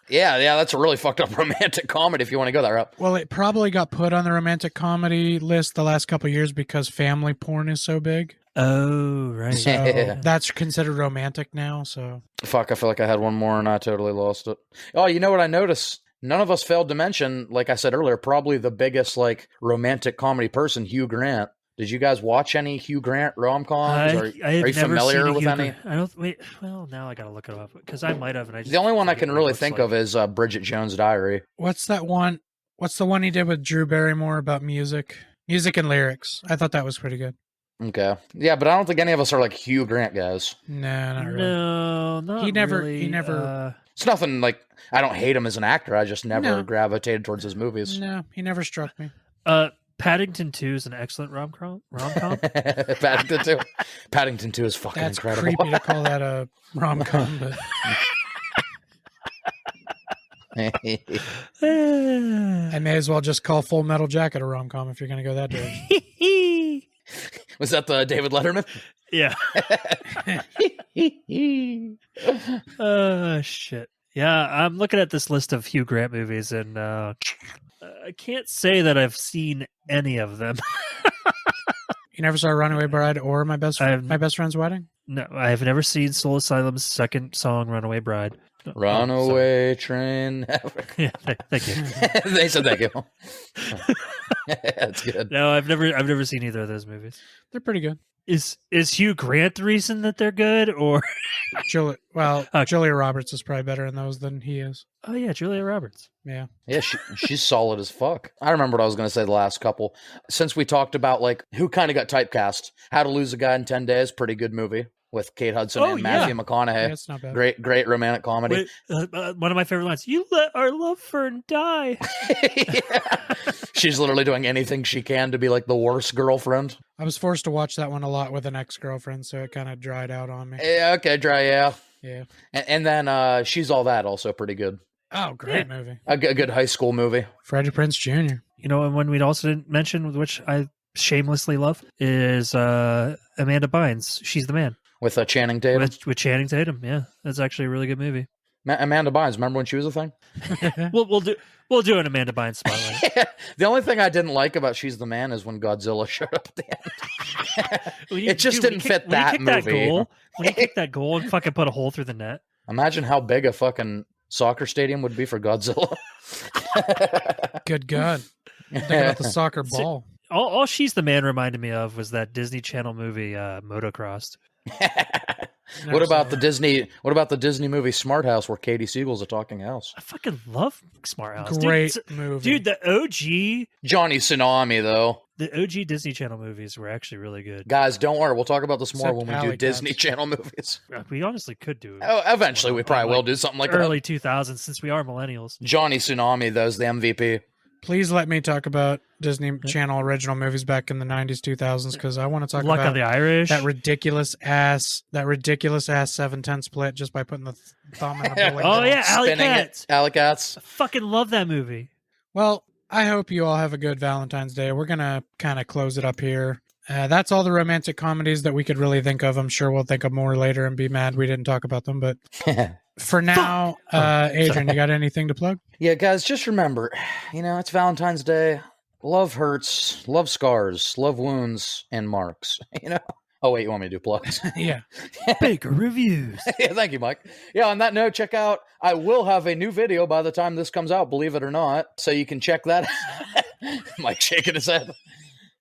Yeah, that's a really fucked up romantic comedy if you want to go that route. Well, it probably got put on the romantic comedy list the last couple of years because family porn is so big. Oh, right. So that's considered romantic now. So fuck, I feel like I had one more and I totally lost it. Oh, you know what I noticed? None of us failed to mention, like I said earlier, probably the biggest like romantic comedy person, Hugh Grant. Did you guys watch any Hugh Grant rom-coms? Are you familiar with any? I don't. Wait. Well, now I gotta look it up because I might have. And I just the only one I can really think of is Bridget Jones' Diary. What's that one? What's the one he did with Drew Barrymore about music and lyrics? I thought that was pretty good. Okay, yeah, but I don't think any of us are like Hugh Grant guys. No, not really. No, not He never. It's nothing like I don't hate him as an actor. I just never gravitated towards his movies. No, he never struck me. Paddington 2 is an excellent rom-com. Paddington 2. Paddington 2 is fucking That's incredible. creepy to call that a rom-com, but I may as well just call Full Metal Jacket a rom-com if you're going to go that direction. Was that the David Letterman? Yeah. Shit. Yeah, I'm looking at this list of Hugh Grant movies, and I can't say that I've seen any of them. You never saw Runaway Bride or My Best Friend's Wedding? No, I have never seen Soul Asylum's second song, Runaway Bride. Runaway train. Yeah, thank you. They said thank you. That's good. No, I've never seen either of those movies. They're pretty good. Is Hugh Grant the reason that they're good, or Julia Roberts is probably better in those than he is. Oh yeah, Julia Roberts. Yeah. Yeah, she's solid as fuck. I remember what I was going to say the last couple. Since we talked about like who kind of got typecast, How to Lose a Guy in 10 Days, pretty good movie with Kate Hudson and Matthew McConaughey. That's not bad. Great romantic comedy. Wait, one of my favorite lines: "You let our love fern die." Yeah. She's literally doing anything she can to be like the worst girlfriend. I was forced to watch that one a lot with an ex-girlfriend, so it kind of dried out on me. Yeah, okay, yeah. Yeah. And then She's All That, also pretty good. Oh, great movie. A good high school movie. Freddie Prinze Jr. You know, and one we also didn't mention, which I shamelessly love, is Amanda Bynes. She's the Man. With Channing Tatum. With Channing Tatum, yeah. That's actually a really good movie. Amanda Bynes, remember when she was a thing? We'll do an Amanda Bynes spotlight. Yeah. The only thing I didn't like about She's the Man is when Godzilla showed up at the end. It just didn't fit that movie. When he kicked that goal and fucking put a hole through the net. Imagine how big a fucking soccer stadium would be for Godzilla. Good God. Think about the soccer ball. All She's the Man reminded me of was that Disney Channel movie, Motocrossed. What about the Disney movie Smart House, where Katie Siegel's a talking house? I fucking love Smart House. Great movie. Dude, the OG Johnny Tsunami, though. The OG Disney Channel movies were actually really good. Guys, don't worry. We'll talk about this more when we Alley do Disney Channel movies. We honestly could do it. Oh, eventually, we probably will do something like early that. 2000s, since we are millennials. Johnny Tsunami, though, is the MVP. Please let me talk about Disney Channel original movies back in the 90s, 2000s, because I want to talk Luck about of the Irish. that ridiculous ass 7/10 split just by putting the thumb in the bullet. Oh, yeah, Alley Spinning Cats. it. Alley Cats. I fucking love that movie. Well, I hope you all have a good Valentine's Day. We're going to kind of close it up here. That's all the romantic comedies that we could really think of. I'm sure we'll think of more later and be mad we didn't talk about them. But for now, Adrian, you got anything to plug? Yeah, guys, just remember, it's Valentine's Day. Love hurts, love scars, love wounds, and marks. Oh, wait, you want me to do plugs? Yeah. Baker Reviews. Yeah, thank you, Mike. Yeah, on that note, check out, I will have a new video by the time this comes out, believe it or not. So you can check that. Mike shaking his head.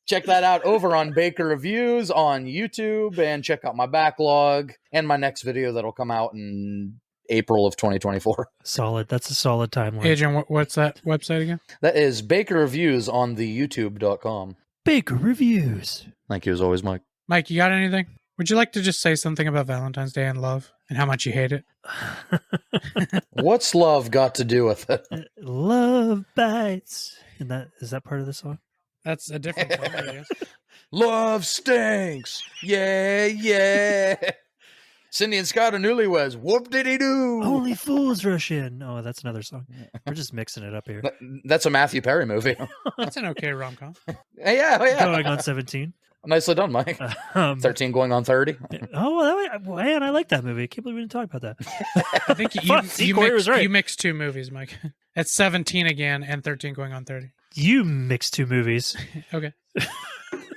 Check that out over on Baker Reviews on YouTube, and check out my backlog and my next video that'll come out in April of 2024. Solid. That's a solid timeline. Adrian, what's that website again? That is Baker Reviews on the youtube.com. Baker Reviews. Thank you as always, Mike. Mike, you got anything? Would you like to just say something about Valentine's Day and love and how much you hate it? What's love got to do with it? Love bites. And is that part of the song? That's a different song, I guess. Love stinks. Yeah, yeah. Cindy and Scott are newlyweds. Whoop-diddy-doo. Only fools rush in. Oh, that's another song. We're just mixing it up here. That's a Matthew Perry movie. That's an okay rom-com. Yeah. Going on 17. Nicely done, Mike. 13 going on 30. Oh, man, I like that movie. I can't believe we didn't talk about that. I think you mixed two movies, Mike. It's 17 again and 13 going on 30. You mixed two movies. Okay.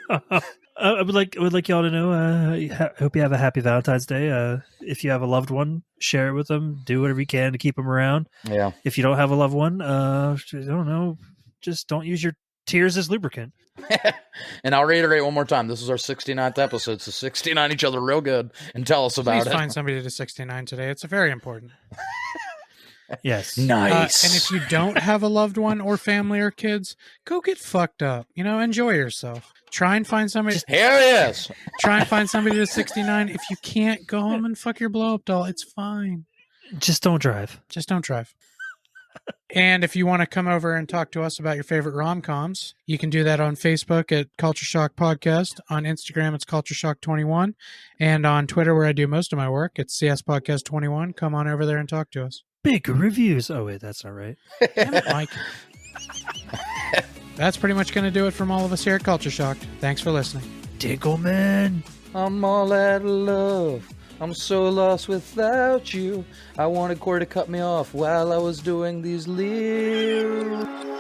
I would like y'all to know. I hope you have a happy Valentine's Day. If you have a loved one, share it with them. Do whatever you can to keep them around. Yeah. If you don't have a loved one, I don't know. Just don't use your tears as lubricant. And I'll reiterate one more time. This is our 69th episode, so 69 each other real good and tell us about Please it. find somebody to 69 today. It's very important. Yes. Nice. And if you don't have a loved one or family or kids, go get fucked up. Enjoy yourself. Try and find somebody. Here he is. Try and find somebody to 69. If you can't, go home and fuck your blow up doll. It's fine. Just don't drive. Just don't drive. And if you want to come over and talk to us about your favorite rom-coms, you can do that on Facebook at Culture Shock Podcast. On Instagram, it's Culture Shock 21. And on Twitter, where I do most of my work, it's CS Podcast 21. Come on over there and talk to us. Big reviews. Oh, wait, that's not right. Damn it, Mike. That's pretty much going to do it from all of us here at Culture Shock. Thanks for listening. Dinkleman. I'm all out of love. I'm so lost without you. I wanted Corey to cut me off while I was doing these lyrics.